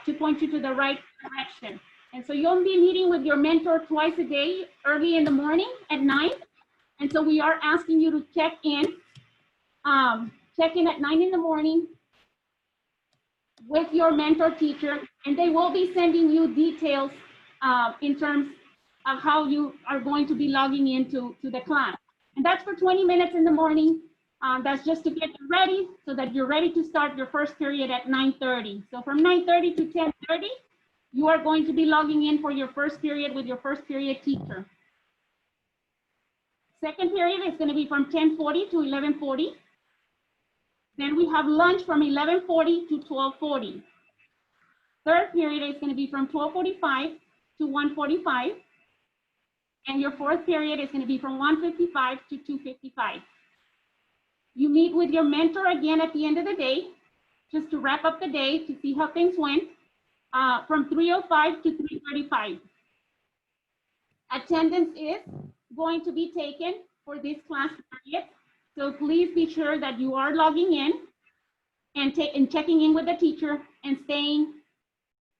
to point you to the right direction. And so you'll be meeting with your mentor twice a day, early in the morning at 9. And so we are asking you to check in at 9 in the morning with your mentor teacher, and they will be sending you details in terms of how you are going to be logging into the class. And that's for 20 minutes in the morning. That's just to get you ready so that you're ready to start your first period at 9:30. So from 9:30 to 10:30, you are going to be logging in for your first period with your first period teacher. Second period is going to be from 10:40 to 11:40. Then we have lunch from 11:40 to 12:40. Third period is going to be from 12:45 to 1:45. And your fourth period is going to be from 1:55 to 2:55. You meet with your mentor again at the end of the day, just to wrap up the day to see how things went, from 3:05 to 3:35. Attendance is going to be taken for this class period. So please be sure that you are logging in and checking in with the teacher and staying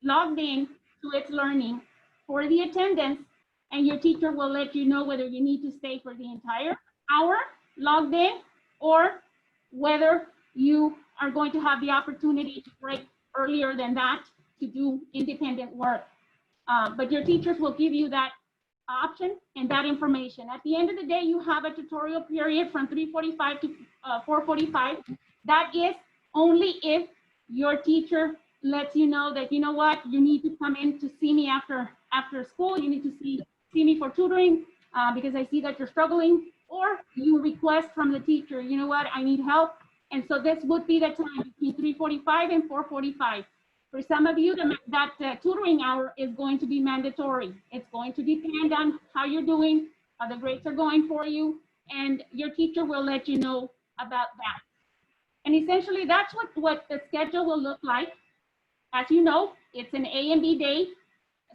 logged in to its learning for the attendance, and your teacher will let you know whether you need to stay for the entire hour logged in or whether you are going to have the opportunity to break earlier than that to do independent work. But your teachers will give you that option and that information. At the end of the day, you have a tutorial period from 3:45 to 4:45. That is only if your teacher lets you know that, you know what, you need to come in to see me after school. You need to see me for tutoring because I see that you're struggling, or you request from the teacher, you know what, I need help. And so this would be the time between 3:45 and 4:45. For some of you, that tutoring hour is going to be mandatory. It's going to depend on how you're doing, how the grades are going for you, and your teacher will let you know about that. And essentially, that's what the schedule will look like. As you know, it's an A and B day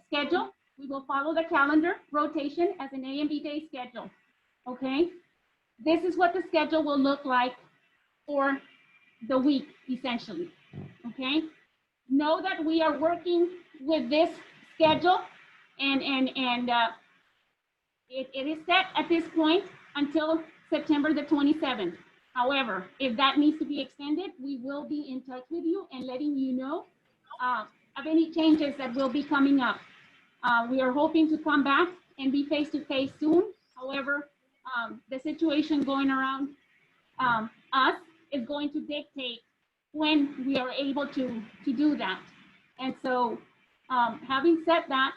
schedule. We will follow the calendar rotation as an A and B day schedule, okay? This is what the schedule will look like for the week, essentially, okay? Know that we are working with this schedule, and it is set at this point until September the 27th. However, if that needs to be extended, we will be in touch with you and letting you know of any changes that will be coming up. We are hoping to come back and be face-to-face soon. However, the situation going around us is going to dictate when we are able to do that. And so having said that,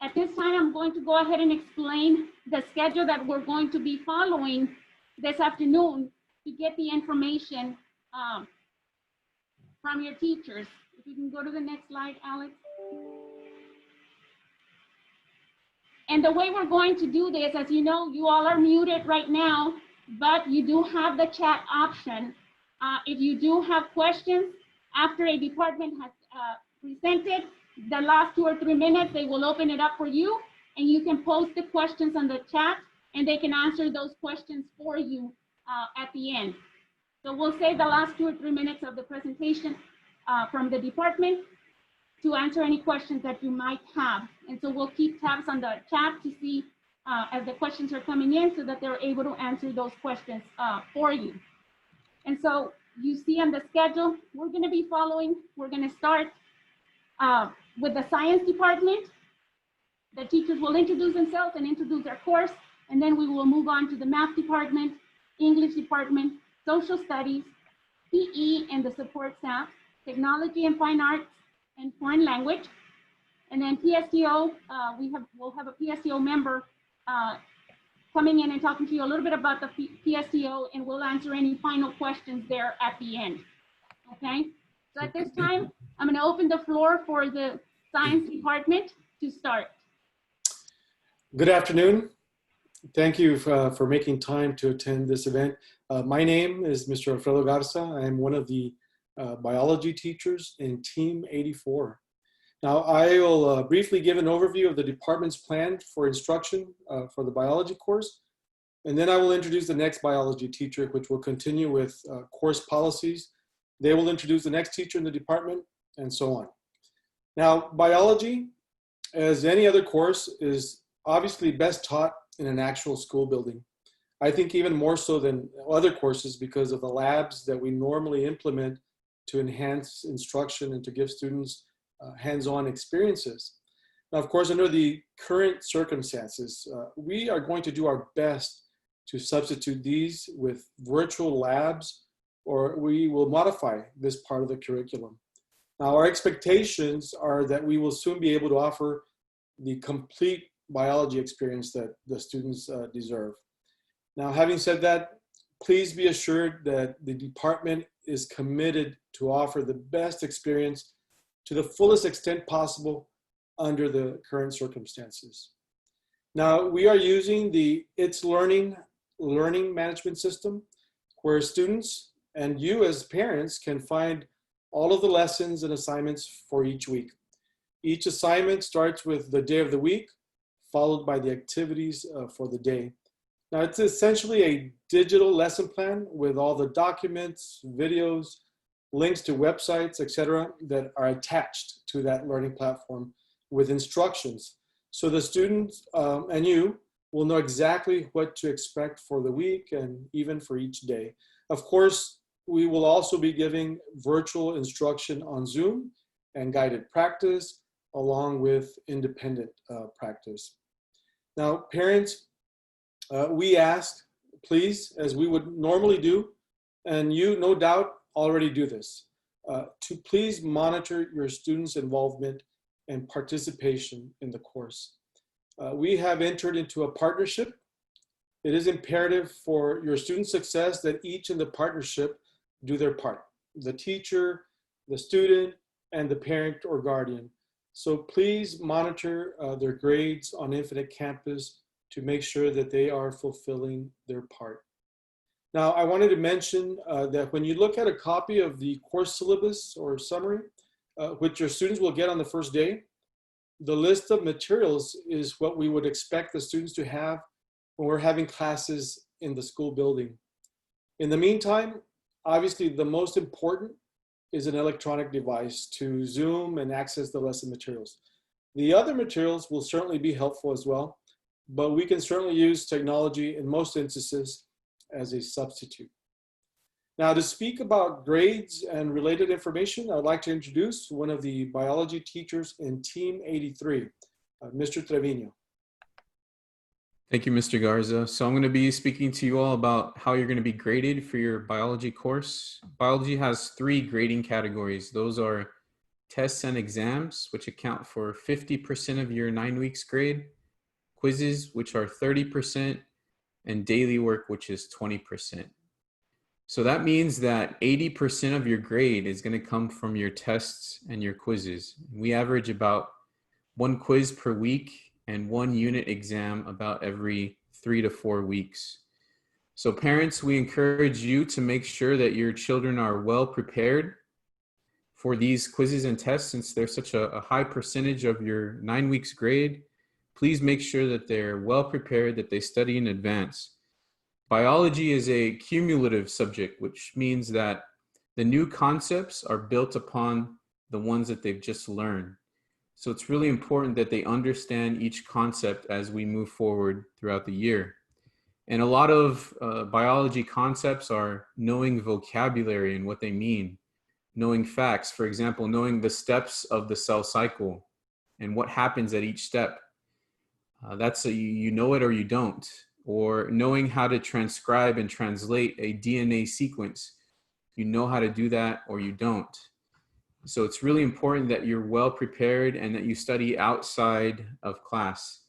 at this time, I'm going to go ahead and explain the schedule that we're going to be following this afternoon to get the information from your teachers. If you can go to the next slide, Alex. And the way we're going to do this, as you know, you all are muted right now, but you do have the chat option. If you do have questions after a department has presented, the last 2 or 3 minutes, they will open it up for you, and you can post the questions on the chat, and they can answer those questions for you at the end. So we'll save the last 2 or 3 minutes of the presentation from the department to answer any questions that you might have. And so we'll keep tabs on the chat to see as the questions are coming in so that they're able to answer those questions for you. And so you see on the schedule, we're gonna be following, we're gonna start with the science department. The teachers will introduce themselves and introduce their course, and then we will move on to the math department, English department, social studies, PE and the support staff, technology and fine arts, and foreign language. And then PSTO, we'll have a PSTO member coming in and talking to you a little bit about the PSTO, and we'll answer any final questions there at the end, okay? So at this time, I'm gonna open the floor for the science department to start. Good afternoon. Thank you for making time to attend this event. My name is Mr. Alfredo Garza. I'm one of the biology teachers in Team 84. Now, I will briefly give an overview of the department's plan for instruction for the biology course, and then I will introduce the next biology teacher, which will continue with course policies. They will introduce the next teacher in the department, and so on. Now, biology, as any other course, is obviously best taught in an actual school building. I think even more so than other courses because of the labs that we normally implement to enhance instruction and to give students hands-on experiences. Now, of course, under the current circumstances, we are going to do our best to substitute these with virtual labs, or we will modify this part of the curriculum. Now, our expectations are that we will soon be able to offer the complete biology experience that the students deserve. Now, having said that, please be assured that the department is committed to offer the best experience to the fullest extent possible under the current circumstances. Now, we are using the It's Learning management system, where students and you as parents can find all of the lessons and assignments for each week. Each assignment starts with the day of the week, followed by the activities for the day. Now, it's essentially a digital lesson plan with all the documents, videos, links to websites, etc., that are attached to that learning platform with instructions. So the students and you will know exactly what to expect for the week and even for each day. Of course, we will also be giving virtual instruction on Zoom and guided practice along with independent practice. Now, parents, we ask, please, as we would normally do, and you no doubt already do this, to please monitor your students' involvement and participation in the course. We have entered into a partnership. It is imperative for your student success that each in the partnership do their part, the teacher, the student, and the parent or guardian. So please monitor their grades on Infinite Campus to make sure that they are fulfilling their part. Now, I wanted to mention that when you look at a copy of the course syllabus or summary, which your students will get on the first day, the list of materials is what we would expect the students to have when we're having classes in the school building. In the meantime, obviously the most important is an electronic device to Zoom and access the lesson materials. The other materials will certainly be helpful as well, but we can certainly use technology in most instances as a substitute. Now, to speak about grades and related information, I'd like to introduce one of the biology teachers in Team 83, Mr. Trevino. Thank you, Mr. Garza. So I'm going to be speaking to you all about how you're going to be graded for your biology course. Biology has 3 grading categories. Those are tests and exams, which account for 50% of your 9 weeks grade, quizzes, which are 30%, and daily work, which is 20%. So that means that 80% of your grade is going to come from your tests and your quizzes. We average about 1 quiz per week and 1 unit exam about every 3 to 4 weeks. So parents, we encourage you to make sure that your children are well prepared for these quizzes and tests. Since they're such a high percentage of your 9 weeks grade, please make sure that they're well prepared, that they study in advance. Biology is a cumulative subject, which means that the new concepts are built upon the ones that they've just learned. So it's really important that they understand each concept as we move forward throughout the year. And a lot of biology concepts are knowing vocabulary and what they mean, knowing facts, for example, knowing the steps of the cell cycle and what happens at each step. That's you know it or you don't. Or knowing how to transcribe and translate a DNA sequence. You know how to do that or you don't. So it's really important that you're well prepared and that you study outside of class.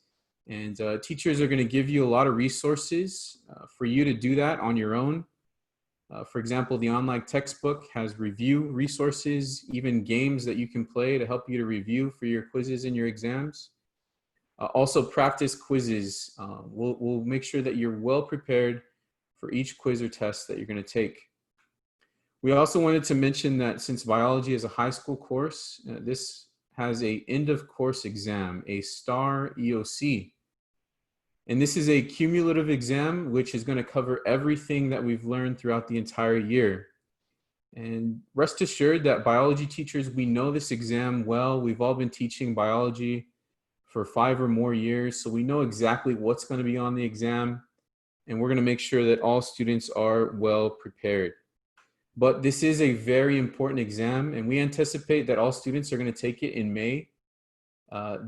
And teachers are going to give you a lot of resources for you to do that on your own. For example, the online textbook has review resources, even games that you can play to help you to review for your quizzes and your exams. Also practice quizzes. We'll make sure that you're well prepared for each quiz or test that you're going to take. We also wanted to mention that since biology is a high school course, this has a end of course exam, a STAR EOC. And this is a cumulative exam, which is going to cover everything that we've learned throughout the entire year. And rest assured that biology teachers, we know this exam well. We've all been teaching biology for 5 or more years, so we know exactly what's going to be on the exam, and we're going to make sure that all students are well prepared. But this is a very important exam, and we anticipate that all students are going to take it in May.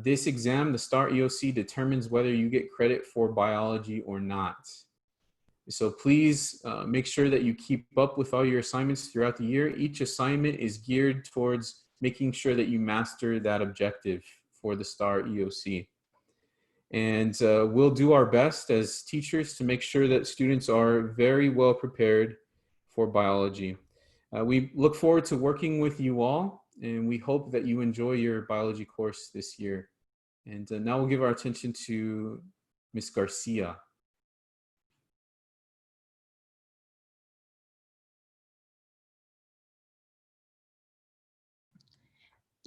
This exam, the STAR EOC, determines whether you get credit for biology or not. So please make sure that you keep up with all your assignments throughout the year. Each assignment is geared towards making sure that you master that objective for the STAR EOC. And we'll do our best as teachers to make sure that students are very well prepared for biology. We look forward to working with you all, and we hope that you enjoy your biology course this year. And now we'll give our attention to Ms. Garcia.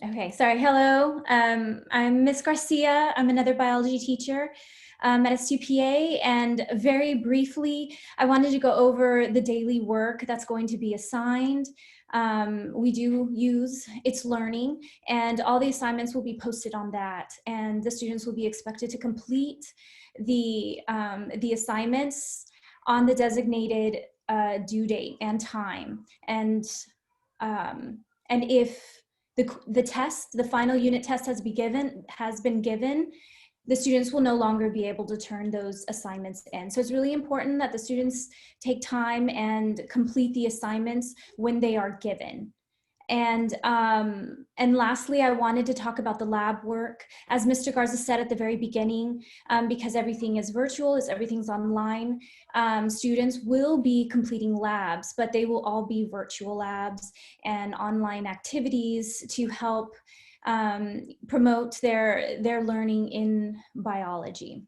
Okay, sorry. Hello, I'm Miss Garcia. I'm another biology teacher at SUPA, and very briefly, I wanted to go over the daily work that's going to be assigned. We do use It's Learning, and all the assignments will be posted on that, and the students will be expected to complete the assignments on the designated due date and time, and if the test, the final unit test has been given, the students will no longer be able to turn those assignments in. So it's really important that the students take time and complete the assignments when they are given. And lastly, I wanted to talk about the lab work. As Mr. Garza said at the very beginning, because everything is virtual, everything's online, students will be completing labs, but they will all be virtual labs and online activities to help promote their learning in biology.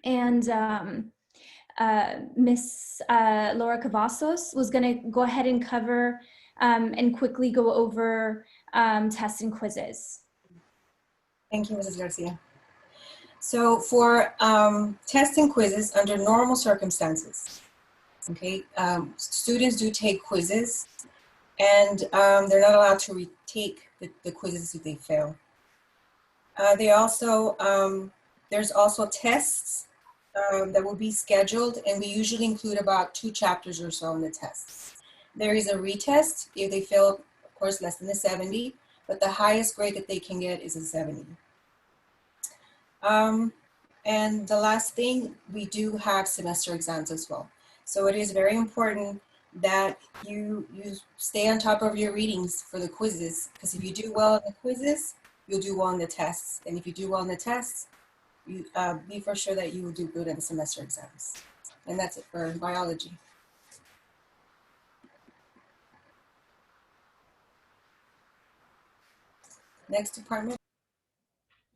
And Miss Laura Cavazos was going to go ahead and cover and quickly go over tests and quizzes. Thank you, Mrs. Garcia. So for tests and quizzes under normal circumstances, okay, students do take quizzes, and they're not allowed to retake the quizzes if they fail. They also, there's also tests that will be scheduled, and we usually include about 2 chapters or so in the tests. There is a retest if they fail, of course, less than a 70, but the highest grade that they can get is a 70. And the last thing, we do have semester exams as well. So it is very important that you stay on top of your readings for the quizzes, because if you do well in the quizzes, you'll do well in the tests. And if you do well in the tests, you be for sure that you will do good in the semester exams. And that's it for biology. Next department.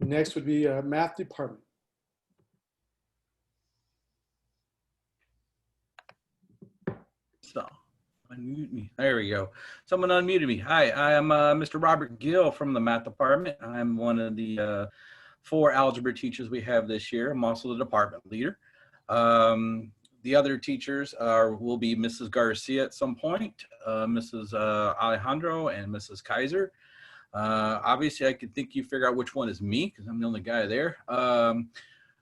Next would be math department. So, unmute me. There we go. Someone unmuted me. Hi, I am Mr. Robert Gill from the math department. I'm one of the 4 algebra teachers we have this year. I'm also the department leader. The other teachers will be Mrs. Garcia at some point, Mrs. Alejandro, and Mrs. Kaiser. Obviously, I could think you figure out which one is me because I'm the only guy there.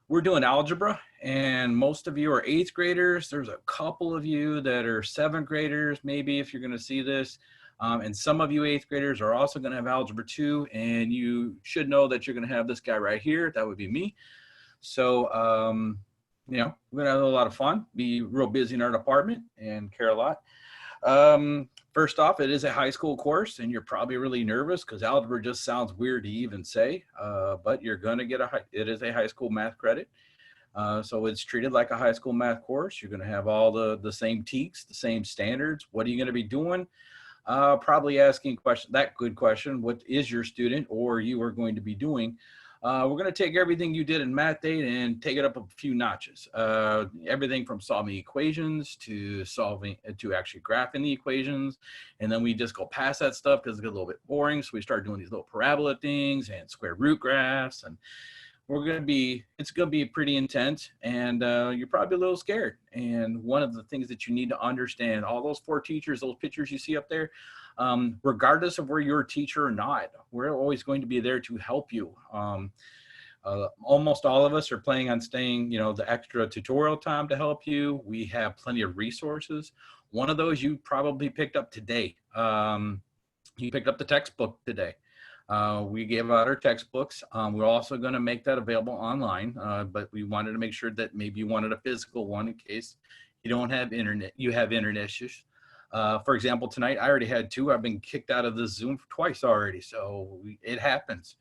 We're doing algebra, and most of you are 8th graders. There's a couple of you that are 7th graders, maybe, if you're going to see this. And some of you 8th graders are also going to have algebra 2, and you should know that you're going to have this guy right here. That would be me. So, you know, we're going to have a lot of fun, be real busy in our department, and care a lot. First off, it is a high school course, and you're probably really nervous because algebra just sounds weird to even say, but you're going to get it is a high school math credit. So it's treated like a high school math course. You're going to have all the same TEKS, the same standards. What are you going to be doing? Probably asking that good question, what is your student or you are going to be doing? We're going to take everything you did in Math 8 and take it up a few notches. Everything from solving equations to actually graphing the equations. And then we just go past that stuff because it gets a little bit boring. So we start doing these little parabola things and square root graphs. And it's gonna be pretty intense, and you're probably a little scared. And one of the things that you need to understand, all those 4 teachers, those pictures you see up there, regardless of where you're a teacher or not, we're always going to be there to help you. Almost all of us are planning on staying, the extra tutorial time to help you. We have plenty of resources. One of those you probably picked up today. You picked up the textbook today. We gave out our textbooks. We're also going to make that available online, but we wanted to make sure that maybe you wanted a physical one in case you don't have internet, you have internet issues. For example, tonight I already had 2. I've been kicked out of the Zoom twice already, so it happens.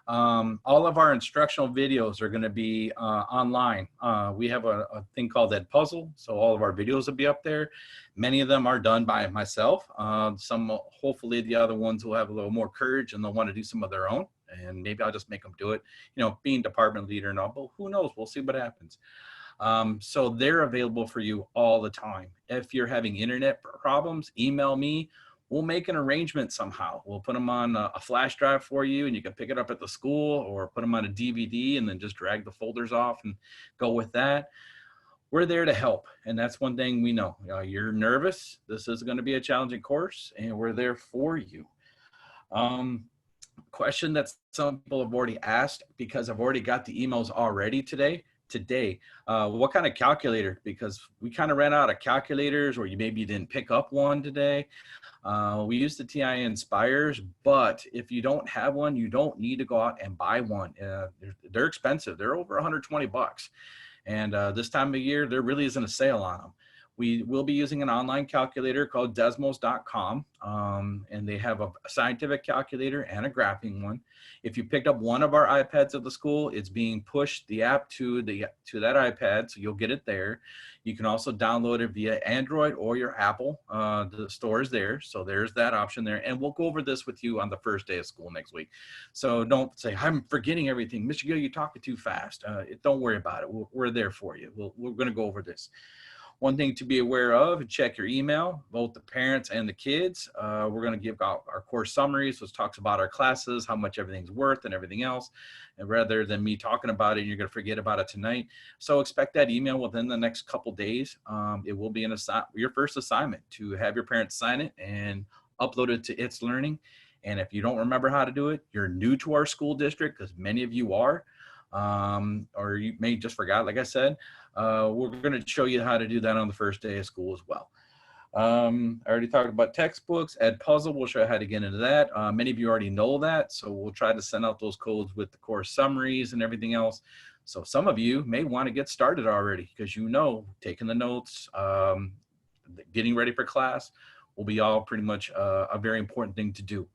All of our instructional videos are going to be online. We have a thing called Ed Puzzle, so all of our videos will be up there. Many of them are done by myself. Some, hopefully the other ones will have a little more courage and they'll want to do some of their own, and maybe I'll just make them do it, being department leader and all, but who knows, we'll see what happens. So they're available for you all the time. If you're having internet problems, email me. We'll make an arrangement somehow. We'll put them on a flash drive for you, and you can pick it up at the school, or put them on a DVD and then just drag the folders off and go with that. We're there to help. And that's one thing we know. You're nervous. This is going to be a challenging course, and we're there for you. Question that some people have already asked, because I've already got the emails already today, what kind of calculator? Because we kind of ran out of calculators, or you maybe didn't pick up one today. We use the TI Inspires, but if you don't have one, you don't need to go out and buy one. They're expensive. They're over 120 bucks. And this time of year, there really isn't a sale on them. We will be using an online calculator called Desmos.com, and they have a scientific calculator and a graphing one. If you picked up one of our iPads at the school, it's being pushed, the app to that iPad, so you'll get it there. You can also download it via Android or your Apple. The store is there, so there's that option there. And we'll go over this with you on the first day of school next week. So don't say, I'm forgetting everything. Mr. Gill, you're talking too fast. Don't worry about it. We're there for you. We're going to go over this. One thing to be aware of, check your email, both the parents and the kids. We're going to give out our course summaries, which talks about our classes, how much everything's worth and everything else. And rather than me talking about it, you're going to forget about it tonight. So expect that email within the next couple days. It will be your first assignment to have your parents sign it and upload it to It's Learning. And if you don't remember how to do it, you're new to our school district, because many of you are. Or you may just forgot, like I said, we're going to show you how to do that on the first day of school as well. I already talked about textbooks. Ed Puzzle, we'll show you how to get into that. Many of you already know that, so we'll try to send out those codes with the course summaries and everything else. So some of you may want to get started already, because taking the notes, getting ready for class will be all pretty much a very important thing to do.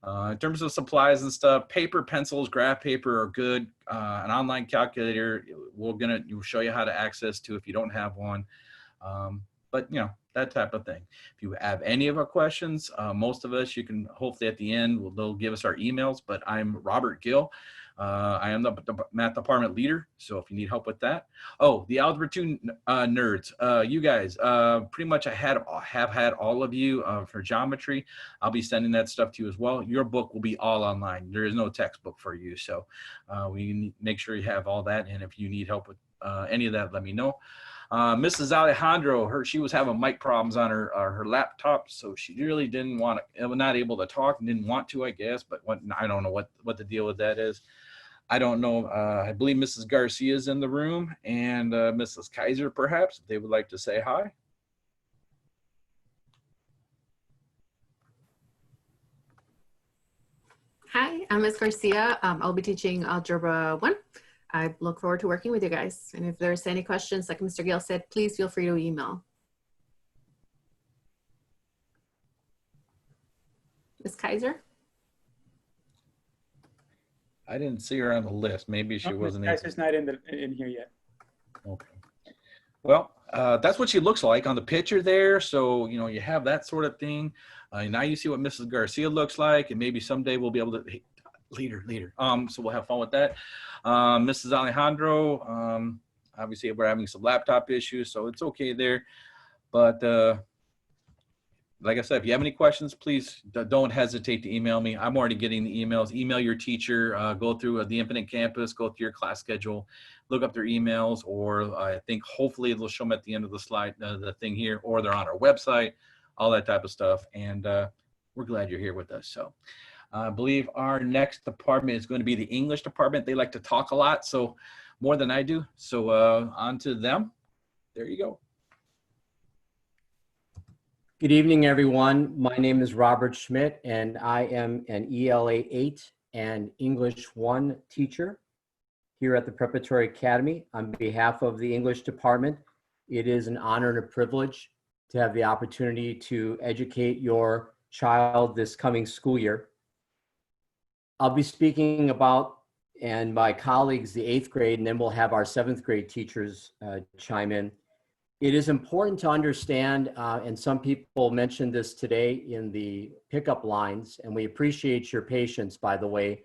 In terms of supplies and stuff, paper, pencils, graph paper are good. An online calculator, we'll show you how to access to if you don't have one. But that type of thing. If you have any of our questions, most of us, you can hopefully at the end, they'll give us our emails, but I'm Robert Gill. I am the math department leader, so if you need help with that. Oh, the Algebra 2 nerds, you guys, pretty much I have had all of you for geometry. I'll be sending that stuff to you as well. Your book will be all online. There is no textbook for you, so we need make sure you have all that, and if you need help with any of that, let me know. Mrs. Alejandro, she was having mic problems on her laptop, so she really didn't want to, not able to talk and didn't want to, I guess, but I don't know what the deal with that is. I don't know. I believe Mrs. Garcia is in the room, and Mrs. Kaiser, perhaps, if they would like to say hi. Hi, I'm Ms. Garcia. I'll be teaching Algebra 1. I look forward to working with you guys. And if there's any questions, like Mr. Gill said, please feel free to email. Ms. Kaiser? I didn't see her on the list. Maybe she wasn't. Kaiser's not in here yet. Okay. Well, that's what she looks like on the picture there. So, you have that sort of thing. Now you see what Mrs. Garcia looks like, and maybe someday we'll be able to, hey, leader. So we'll have fun with that. Mrs. Alejandro, obviously we're having some laptop issues, so it's okay there. But like I said, if you have any questions, please don't hesitate to email me. I'm already getting the emails. Email your teacher, go through the Infinite Campus, go through your class schedule, look up their emails, or I think hopefully it'll show them at the end of the slide, the thing here, or they're on our website, all that type of stuff. And we're glad you're here with us. So I believe our next department is going to be the English department. They like to talk a lot, so more than I do. So on to them. There you go. Good evening, everyone. My name is Robert Schmidt, and I am an ELA 8 and English 1 teacher here at the Preparatory Academy. On behalf of the English department, it is an honor and a privilege to have the opportunity to educate your child this coming school year. I'll be speaking about, and my colleagues, the 8th grade, and then we'll have our 7th grade teachers chime in. It is important to understand, and some people mentioned this today in the pickup lines, and we appreciate your patience, by the way,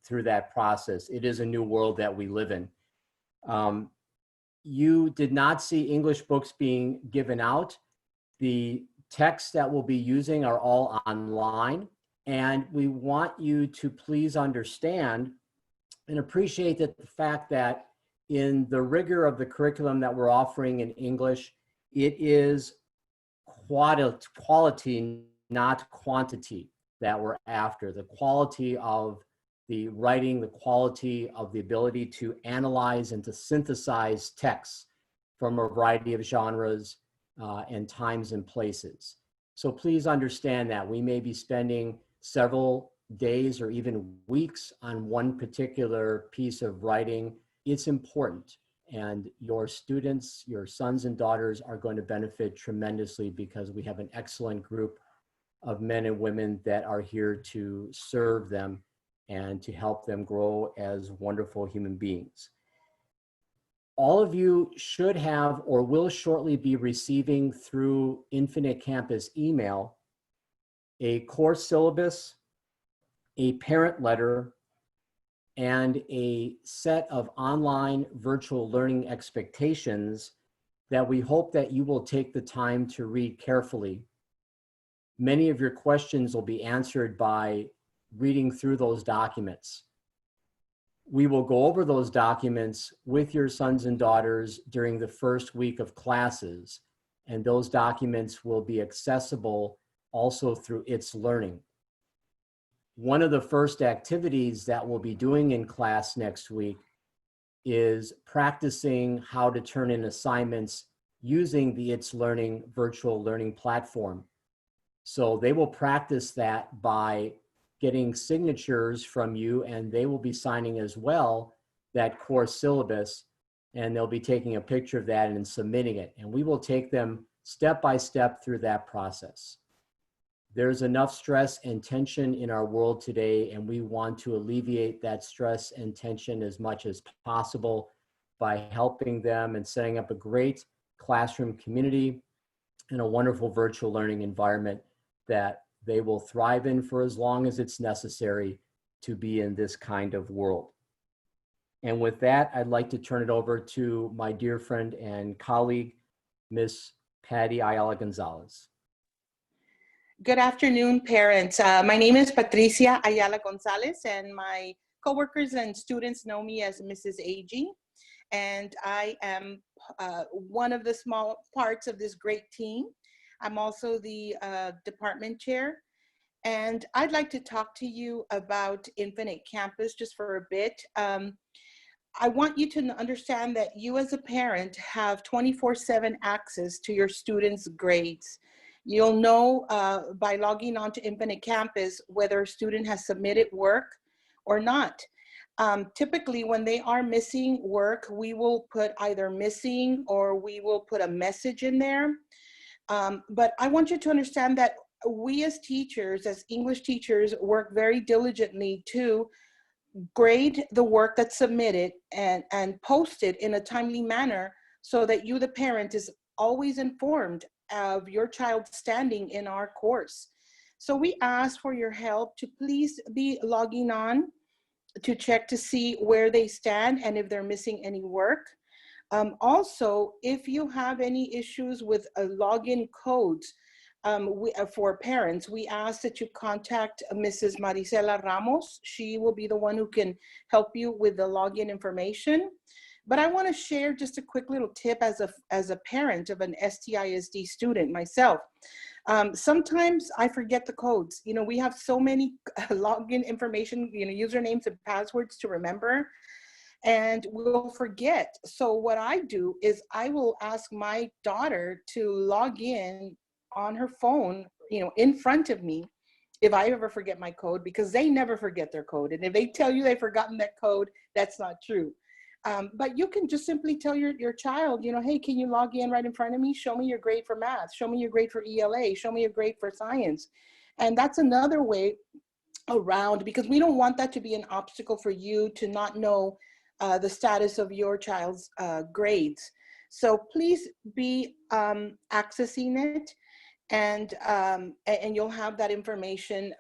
through that process. It is a new world that we live in. You did not see English books being given out. The texts that we'll be using are all online, and we want you to please understand and appreciate that the fact that in the rigor of the curriculum that we're offering in English, it is quality, not quantity, that we're after. The quality of the writing, the quality of the ability to analyze and to synthesize texts from a variety of genres and times and places. So please understand that we may be spending several days or even weeks on one particular piece of writing. It's important, and your students, your sons and daughters are going to benefit tremendously because we have an excellent group of men and women that are here to serve them and to help them grow as wonderful human beings. All of you should have or will shortly be receiving through Infinite Campus email a course syllabus, a parent letter, and a set of online virtual learning expectations that we hope that you will take the time to read carefully. Many of your questions will be answered by reading through those documents. We will go over those documents with your sons and daughters during the first week of classes, and those documents will be accessible also through It's Learning. One of the first activities that we'll be doing in class next week is practicing how to turn in assignments using the It's Learning virtual learning platform. So they will practice that by getting signatures from you, and they will be signing as well that course syllabus, and they'll be taking a picture of that and submitting it. And we will take them step by step through that process. There's enough stress and tension in our world today, and we want to alleviate that stress and tension as much as possible by helping them and setting up a great classroom community and a wonderful virtual learning environment that they will thrive in for as long as it's necessary to be in this kind of world. And with that, I'd like to turn it over to my dear friend and colleague, Miss Patty Ayala Gonzalez. Good afternoon, parents. My name is Patricia Ayala Gonzalez, and my coworkers and students know me as Mrs. AG. And I am one of the small parts of this great team. I'm also the department chair. And I'd like to talk to you about Infinite Campus just for a bit. I want you to understand that you as a parent have 24/7 access to your students' grades. You'll know by logging on to Infinite Campus whether a student has submitted work or not. Typically, when they are missing work, we will put either missing or we will put a message in there. But I want you to understand that we as teachers, as English teachers, work very diligently to grade the work that's submitted and post it in a timely manner so that you, the parent, is always informed of your child's standing in our course. So we ask for your help to please be logging on to check to see where they stand and if they're missing any work. Also, if you have any issues with login codes, for parents, we ask that you contact Mrs. Maricela Ramos. She will be the one who can help you with the login information. But I want to share just a quick little tip as a parent of an STISD student myself. Sometimes I forget the codes. You know, we have so many login information, you know, usernames and passwords to remember, and we'll forget. So what I do is I will ask my daughter to log in on her phone, you know, in front of me if I ever forget my code, because they never forget their code. And if they tell you they've forgotten that code, that's not true. But you can just simply tell your child, you know, hey, can you log in right in front of me? Show me your grade for math. Show me your grade for ELA. Show me your grade for science. And that's another way around, because we don't want that to be an obstacle for you to not know the status of your child's grades. So please be accessing it, and you'll have that information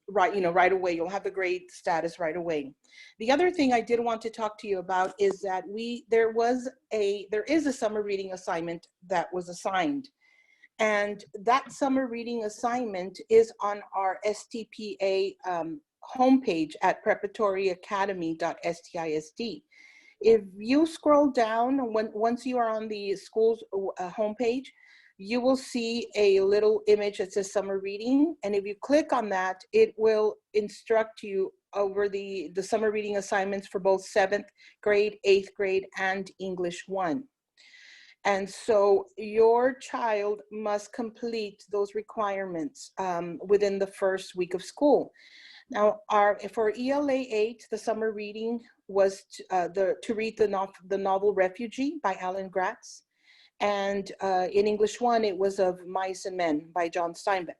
right away. You'll have the grade status right away. The other thing I did want to talk to you about is that there is a summer reading assignment that was assigned. And that summer reading assignment is on our STPA homepage at preparatoryacademy.stisd. If you scroll down, once you are on the school's homepage, you will see a little image that says summer reading. And if you click on that, it will instruct you over the summer reading assignments for both 7th grade, 8th grade, and English 1. And so your child must complete those requirements within the first week of school. Now, for ELA 8, the summer reading was to read the novel Refugee by Alan Gratz. And in English 1, it was of Mice and Men by John Steinbeck.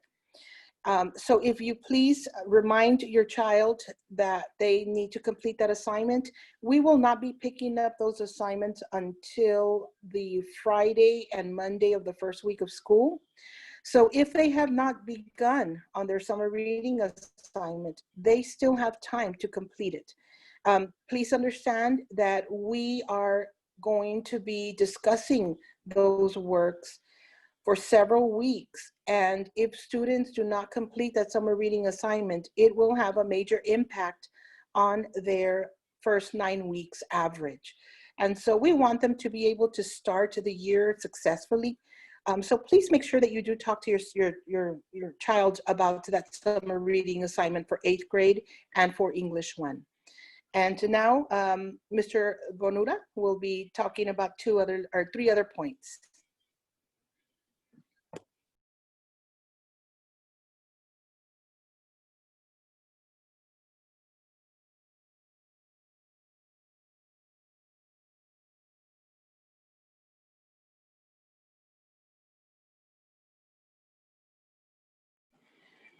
So if you please remind your child that they need to complete that assignment. We will not be picking up those assignments until the Friday and Monday of the first week of school. So if they have not begun on their summer reading assignment, they still have time to complete it. Please understand that we are going to be discussing those works for several weeks. And if students do not complete that summer reading assignment, it will have a major impact on their first 9 weeks average. And so we want them to be able to start the year successfully. So please make sure that you do talk to your child about that summer reading assignment for 8th grade and for English 1. And now Mr. Bonura will be talking about 3 other points.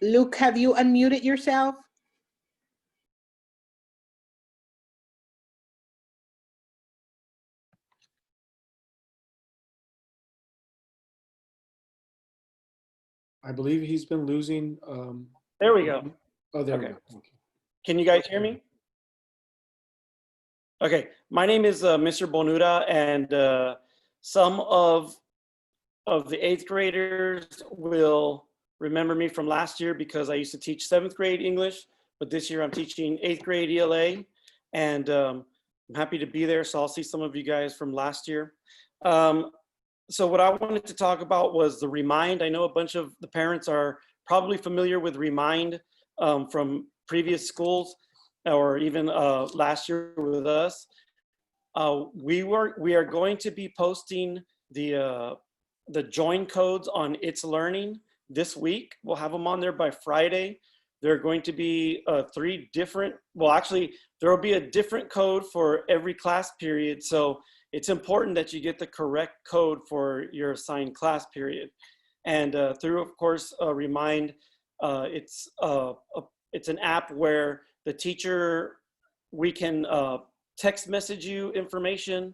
Luke, have you unmuted yourself? I believe he's been losing. There we go. Oh, there we Okay. go. Okay. Can you guys hear me? Okay, my name is Mr. Bonura, and some of the 8th graders will remember me from last year because I used to teach 7th grade English, but this year I'm teaching 8th grade ELA, and I'm happy to be there, so I'll see some of you guys from last year. So what I wanted to talk about was the Remind. I know a bunch of the parents are probably familiar with Remind from previous schools or even last year with us. We are going to be posting the join codes on It's Learning this week. We'll have them on there by Friday. There are going to be 3 different, well, actually, there will be a different code for every class period. So it's important that you get the correct code for your assigned class period. And through, of course, Remind, it's an app where the teacher, we can text message you information,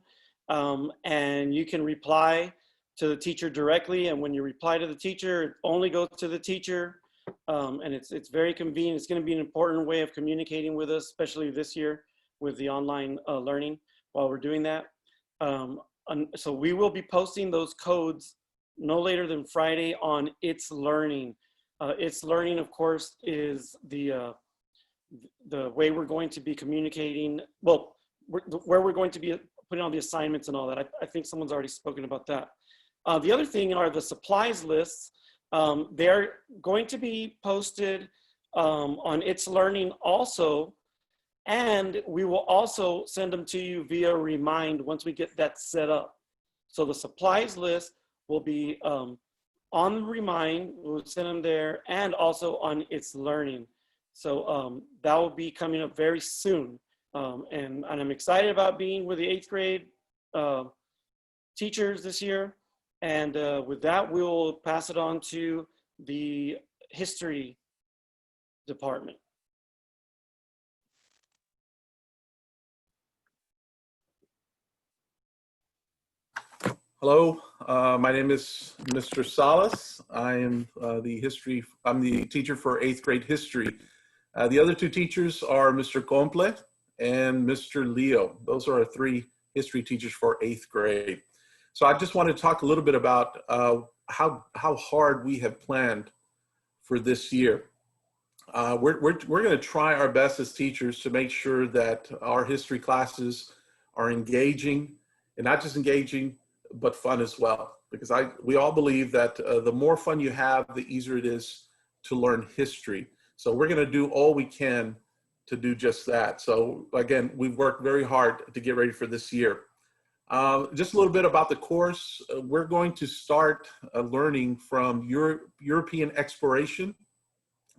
and you can reply to the teacher directly. And when you reply to the teacher, it only goes to the teacher. And it's very convenient. It's going to be an important way of communicating with us, especially this year with the online learning while we're doing that. So we will be posting those codes no later than Friday on It's Learning. It's Learning, of course, is the way we're going to be communicating, well, where we're going to be putting all the assignments and all that. I think someone's already spoken about that. The other thing are the supplies lists. They're going to be posted on It's Learning also, and we will also send them to you via Remind once we get that set up. So the supplies list will be on Remind, we'll send them there, and also on It's Learning. So that will be coming up very soon. And I'm excited about being with the 8th grade teachers this year. And with that, we'll pass it on to the history department. Hello, my name is Mr. Salas. I am I'm the teacher for 8th grade history. The other two teachers are Mr. Comple and Mr. Leo. Those are our 3 history teachers for 8th grade. So I just want to talk a little bit about how hard we have planned for this year. We're going to try our best as teachers to make sure that our history classes are engaging, and not just engaging, but fun as well. Because we all believe that the more fun you have, the easier it is to learn history. So we're going to do all we can to do just that. So again, we've worked very hard to get ready for this year. Just a little bit about the course. We're going to start learning from European exploration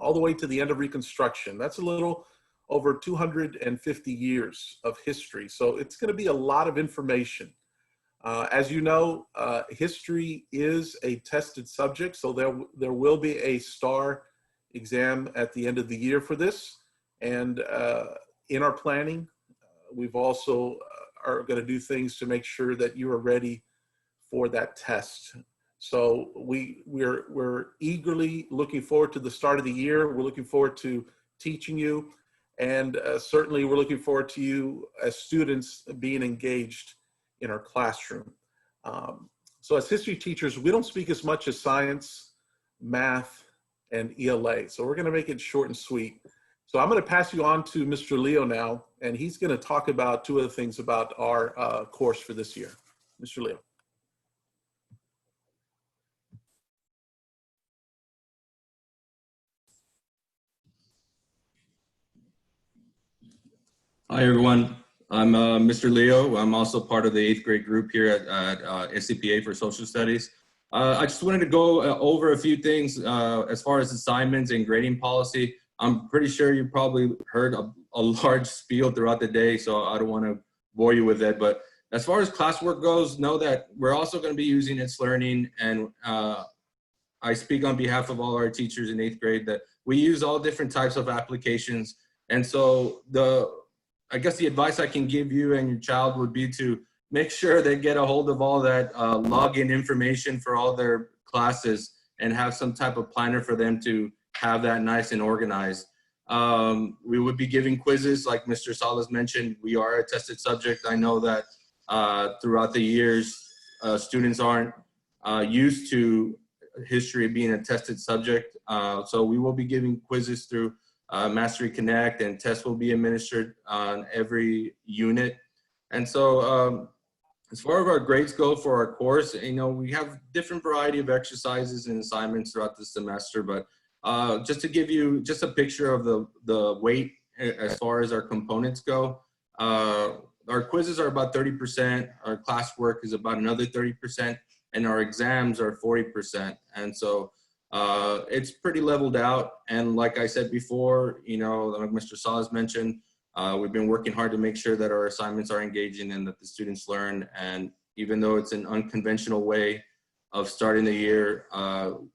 all the way to the end of Reconstruction. That's a little over 250 years of history. So it's going to be a lot of information. As you know, history is a tested subject, so there will be a STAR exam at the end of the year for this. And in our planning, we've also are going to do things to make sure that you are ready for that test. So we're eagerly looking forward to the start of the year. We're looking forward to teaching you, and certainly we're looking forward to you as students being engaged in our classroom. So as history teachers, we don't speak as much as science, math, and ELA. So we're going to make it short and sweet. So I'm going to pass you on to Mr. Leo now, and he's going to talk about 2 other things about our course for this year. Mr. Leo. Hi, everyone. I'm Mr. Leo. I'm also part of the 8th grade group here at SCPA for Social Studies. I just wanted to go over a few things as far as assignments and grading policy. I'm pretty sure you probably heard a large spiel throughout the day, so I don't want to bore you with it. But as far as classwork goes, know that we're also going to be using It's Learning, and I speak on behalf of all our teachers in 8th grade that we use all different types of applications. And so I guess the advice I can give you and your child would be to make sure they get a hold of all that login information for all their classes and have some type of planner for them to have that nice and organized. We would be giving quizzes like Mr. Salas mentioned. We are a tested subject. I know that throughout the years, students aren't used to history being a tested subject. So we will be giving quizzes through Mastery Connect, and tests will be administered on every unit. And so as far as our grades go for our course, we have different variety of exercises and assignments throughout the semester, but just to give you just a picture of the weight as far as our components go, our quizzes are about 30%, our classwork is about another 30%, and our exams are 40%. And so it's pretty leveled out. And like I said before, like Mr. Salas mentioned, we've been working hard to make sure that our assignments are engaging and that the students learn. And even though it's an unconventional way of starting the year,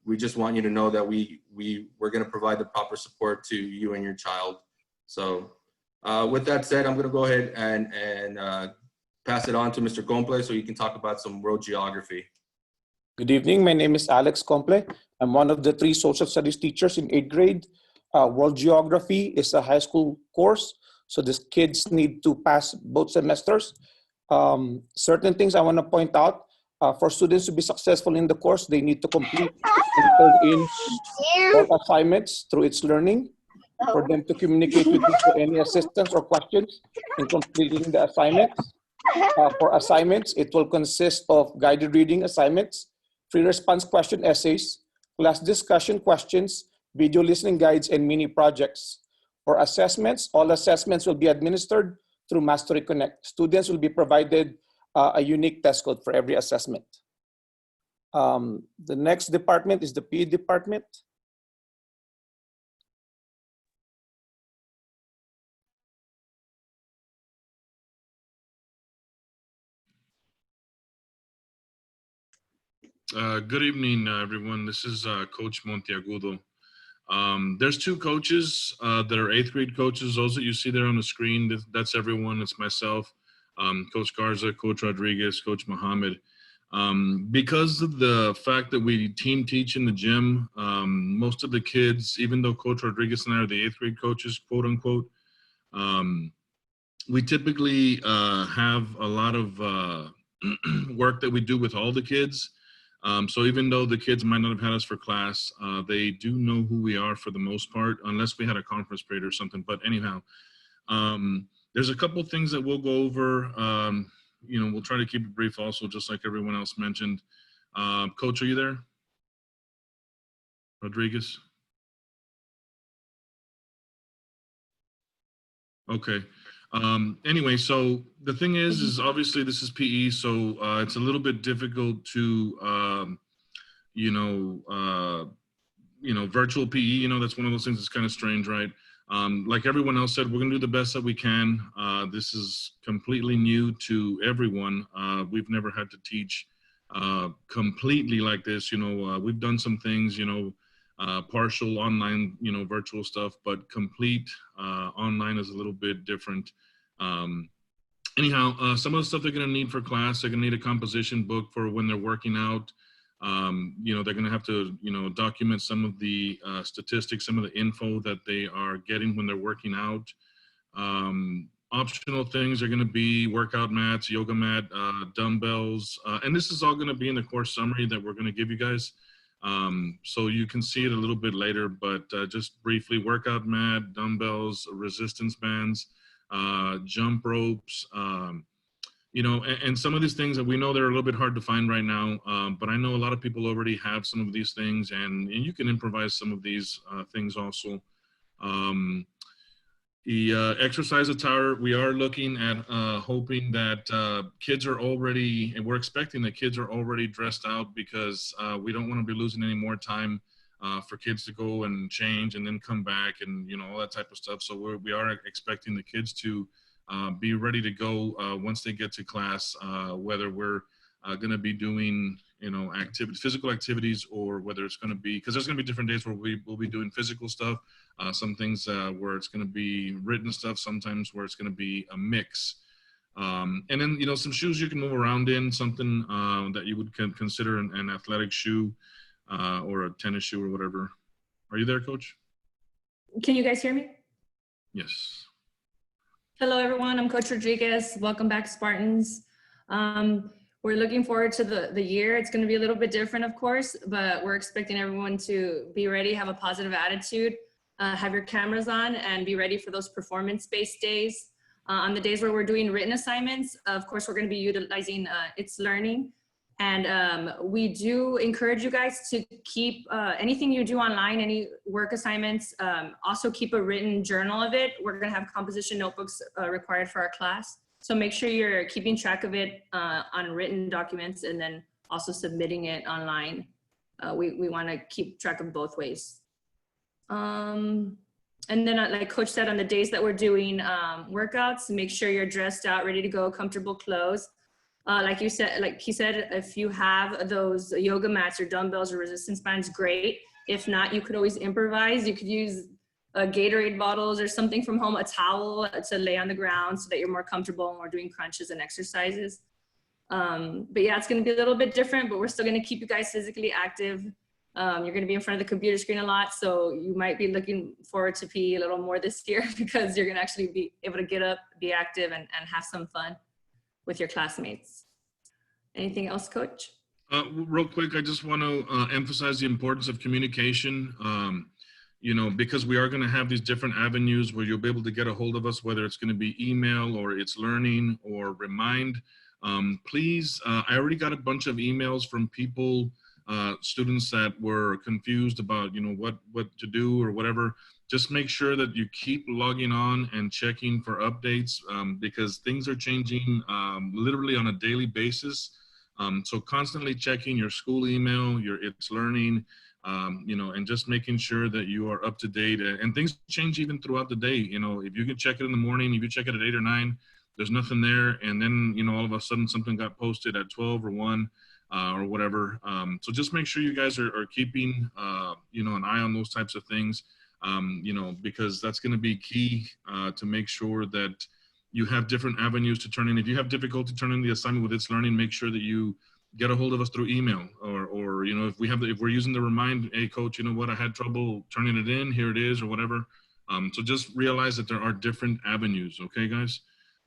we just want you to know that we're going to provide the proper support to you and your child. So with that said, I'm going to go ahead and pass it on to Mr. Comple so you can talk about some world geography. Good evening. My name is Alex Comple. I'm one of the 3 social studies teachers in 8th grade. World Geography is a high school course, so these kids need to pass both semesters. Certain things I want to point out. For students to be successful in the course, they need to complete and turn in all assignments through its learning. For them to communicate with you for any assistance or questions in completing the assignments. For assignments, it will consist of guided reading assignments, free response question essays, class discussion questions, video listening guides, and mini projects. For assessments, all assessments will be administered through Mastery Connect. Students will be provided a unique test code for every assessment. The next department is the PE department. Good evening, everyone. This is Coach Monteagudo. There's two coaches that are 8th grade coaches. Those that you see there on the screen, that's everyone. It's myself, Coach Garza, Coach Rodriguez, Coach Mohammed. Because of the fact that we team teach in the gym, most of the kids, even though Coach Rodriguez and I are the 8th grade coaches, quote unquote, we typically have a lot of work that we do with all the kids. So even though the kids might not have had us for class, they do know who we are for the most part, unless we had a conference period or something. But anyhow, there's a couple things that we'll go over. You know, we'll try to keep it brief also, just like everyone else mentioned. Coach, are you there? Rodriguez? Okay. Anyway, so the thing is obviously this is PE, so it's a little bit difficult to, virtual PE, you know, that's one of those things that's kind of strange, right? Like everyone else said, we're gonna do the best that we can. This is completely new to everyone. We've never had to teach completely like this, you know, we've done some things, you know, partial online, you know, virtual stuff, but complete online is a little bit different. Anyhow, some of the stuff they're going to need for class, they're going to need a composition book for when they're working out. You know, they're going to have to, you know, document some of the statistics, some of the info that they are getting when they're working out. Optional things are going to be workout mats, yoga mat, dumbbells, and this is all going to be in the course summary that we're going to give you guys. So you can see it a little bit later, but just briefly, workout mat, dumbbells, resistance bands, jump ropes, you know, and some of these things that we know they're a little bit hard to find right now, but I know a lot of people already have some of these things, and you can improvise some of these things also. The exercise attire, we are looking at hoping that kids are already, and we're expecting that kids are already dressed out, because we don't want to be losing any more time for kids to go and change and then come back and, you know, all that type of stuff. So we are expecting the kids to be ready to go once they get to class, whether we're going to be doing, you know, physical activities, or whether it's going to be, because there's going to be different days where we'll be doing physical stuff, some things where it's going to be written stuff, sometimes where it's going to be a mix. And then, you know, some shoes you can move around in, something that you would consider an athletic shoe or a tennis shoe or whatever. Are you there, Coach? Can you guys hear me? Yes. Hello, everyone. I'm Coach Rodriguez. Welcome back, Spartans. We're looking forward to the year. It's going to be a little bit different, of course, but we're expecting everyone to be ready, have a positive attitude, have your cameras on, and be ready for those performance-based days. On the days where we're doing written assignments, of course, we're going to be utilizing It's Learning. And we do encourage you guys to keep anything you do online, any work assignments, also keep a written journal of it. We're going to have composition notebooks required for our class. So make sure you're keeping track of it on written documents, and then also submitting it online. We want to keep track of both ways. And then like Coach said, on the days that we're doing workouts, make sure you're dressed out, ready to go, comfortable clothes. Like he said, if you have those yoga mats or dumbbells or resistance bands, great. If not, you could always improvise. You could use Gatorade bottles or something from home, a towel to lay on the ground so that you're more comfortable when we're doing crunches and exercises. But yeah, it's going to be a little bit different, but we're still going to keep you guys physically active. You're going to be in front of the computer screen a lot, so you might be looking forward to PE a little more this year, because you're going to actually be able to get up, be active, and have some fun with your classmates. Anything else, Coach? Real quick, I just want to emphasize the importance of communication. You know, because we are going to have these different avenues where you'll be able to get a hold of us, whether it's going to be email or it's learning or remind. Please, I already got a bunch of emails from people, students that were confused about, you know, what to do or whatever. Just make sure that you keep logging on and checking for updates because things are changing literally on a daily basis. So constantly checking your school email, your It's Learning, you know, and just making sure that you are up to date. And things change even throughout the day. You know, if you can check it in the morning, if you check it at 8 or 9, there's nothing there. And then, you know, all of a sudden something got posted at 12 or 1 or whatever. So just make sure you guys are keeping, you know, an eye on those types of things, you know, because that's going to be key to make sure that you have different avenues to turn in. If you have difficulty turning the assignment with It's Learning, make sure that you get a hold of us through email or you know, if we're using the remind, hey coach, you know what, I had trouble turning it in, here it is, or whatever. So just realize that there are different avenues. Okay, guys.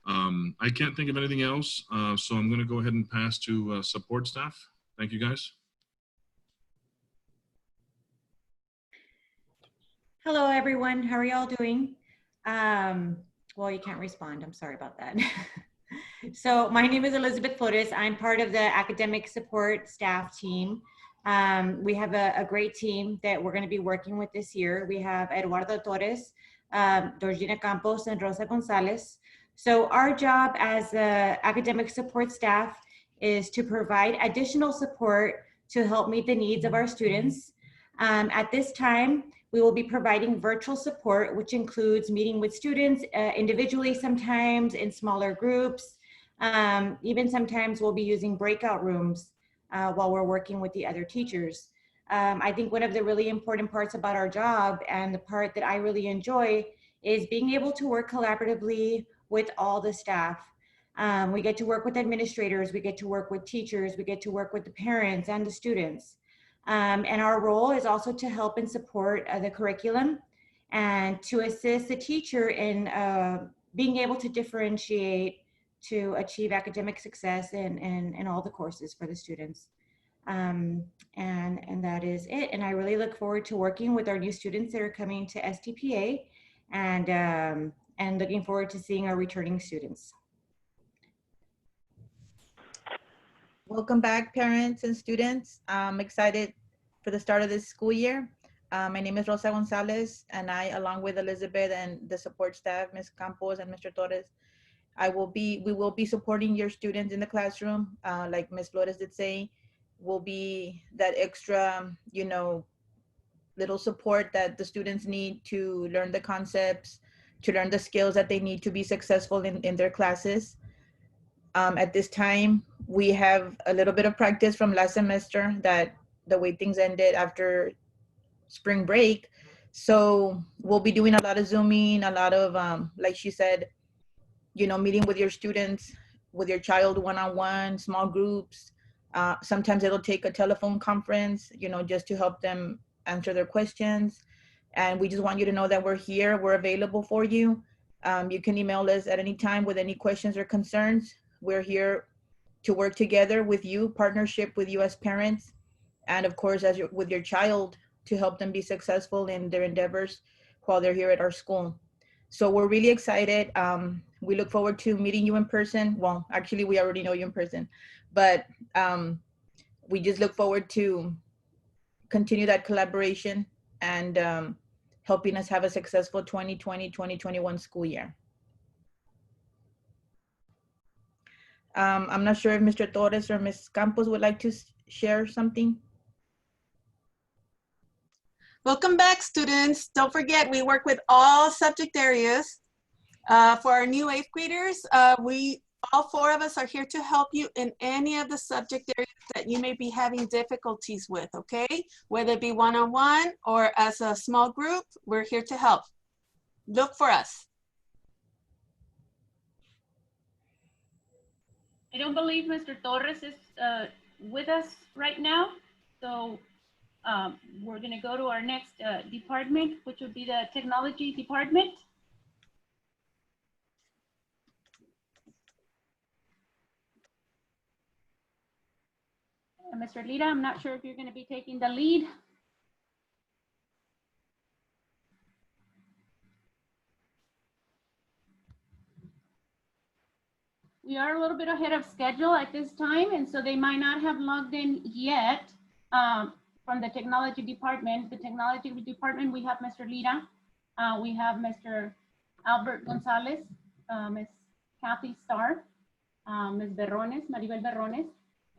I can't think of anything else. So I'm going to go ahead and pass to support staff. Thank you, guys. Hello, everyone. How are y'all doing? Well, you can't respond. I'm sorry about that. So my name is Elizabeth Flores. I'm part of the academic support staff team. We have a great team that we're going to be working with this year. We have Eduardo Torres, Georgina Campos, and Rosa Gonzalez. So our job as the academic support staff is to provide additional support to help meet the needs of our students. At this time, we will be providing virtual support, which includes meeting with students individually, sometimes in smaller groups. Even sometimes we'll be using breakout rooms while we're working with the other teachers. I think one of the really important parts about our job, and the part that I really enjoy, is being able to work collaboratively with all the staff. We get to work with administrators, we get to work with teachers, we get to work with the parents and the students. And our role is also to help and support the curriculum and to assist the teacher in being able to differentiate to achieve academic success in all the courses for the students. And that is it. And I really look forward to working with our new students that are coming to STPA and looking forward to seeing our returning students. Welcome back, parents and students. I'm excited for the start of this school year. My name is Rosa Gonzalez, and I, along with Elizabeth and the support staff, Ms. Campos and Mr. Torres, we will be supporting your students in the classroom. Like Ms. Flores did say, will be that extra, you know, little support that the students need to learn the concepts, to learn the skills that they need to be successful in their classes. At this time, we have a little bit of practice from last semester, that the way things ended after spring break. So we'll be doing a lot of Zooming, a lot of, like she said, you know, meeting with your students, with your child one-on-one, small groups. Sometimes it'll take a telephone conference, you know, just to help them answer their questions. And we just want you to know that we're here, we're available for you. You can email us at any time with any questions or concerns. We're here to work together with you, partnership with you as parents, and of course, with your child, to help them be successful in their endeavors while they're here at our school. So we're really excited. We look forward to meeting you in person. Well, actually, we already know you in person, but we just look forward to continue that collaboration and helping us have a successful 2020-2021 school year. I'm not sure if Mr. Torres or Ms. Campos would like to share something. Welcome back, students. Don't forget, we work with all subject areas. For our new 8th graders, all 4 of us are here to help you in any of the subject areas that you may be having difficulties with, okay? Whether it be one-on-one or as a small group, we're here to help. Look for us. I don't believe Mr. Torres is with us right now. So we're going to go to our next department, which would be the technology department. Mr. Lira, I'm not sure if you're going to be taking the lead. We are a little bit ahead of schedule at this time, and so they might not have logged in yet from the technology department. The technology department, we have Mr. Lira, we have Mr. Albert Gonzalez, Ms. Kathy Starr, Ms. Berrones, Maribel Berrones,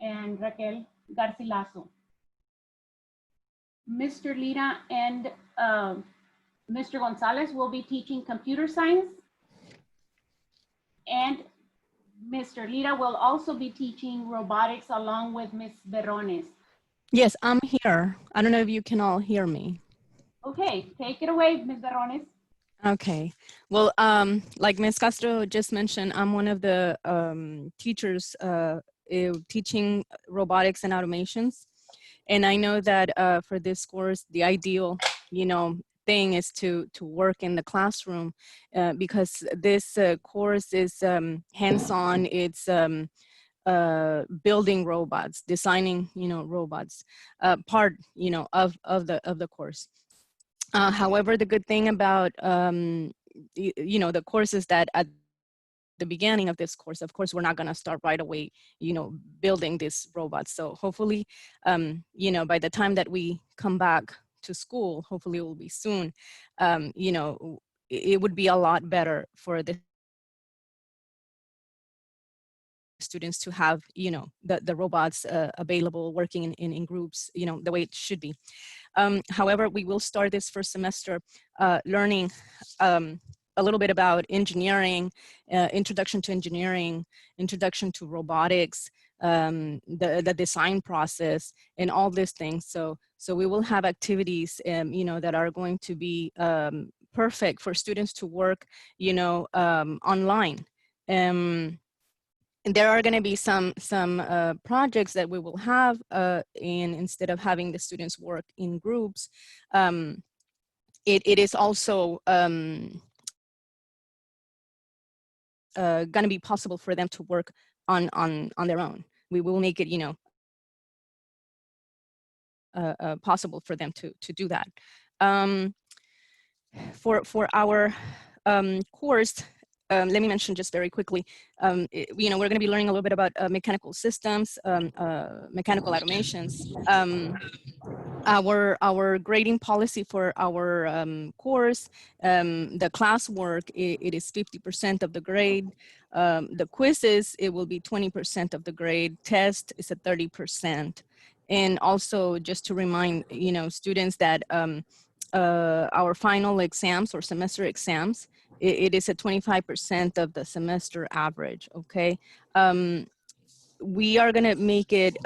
and Raquel Garcilaso. Mr. Lira and Mr. Gonzalez will be teaching computer science, and Mr. Lira will also be teaching robotics along with Ms. Berrones. Yes, I'm here. I don't know if you can all hear me. Okay, take it away, Ms. Berrones. Okay. Well, like Ms. Castro just mentioned, I'm one of the teachers teaching robotics and automations. And I know that for this course, the ideal, thing is to work in the classroom because this course is hands-on. It's building robots, designing, robots, part, of the course. However, the good thing about, the course is that at the beginning of this course, of course, we're not going to start right away, building these robots. So hopefully, by the time that we come back to school, hopefully it will be soon, it would be a lot better for the students to have, the robots available, working in groups, the way it should be. However, we will start this first semester learning a little bit about engineering, introduction to engineering, introduction to robotics, the design process, and all these things. So we will have activities, that are going to be perfect for students to work, online. And there are going to be some projects that we will have, and instead of having the students work in groups, it is also going to be possible for them to work on their own. We will make it, possible for them to do that. For our course, let me mention just very quickly, we're going to be learning a little bit about mechanical systems, mechanical automations. Our grading policy for our course, the classwork, it is 50% of the grade. The quizzes, it will be 20% of the grade. Test is at 30%. And also just to remind, students that our final exams or semester exams, it is at 25% of the semester average, okay? We are gonna make it,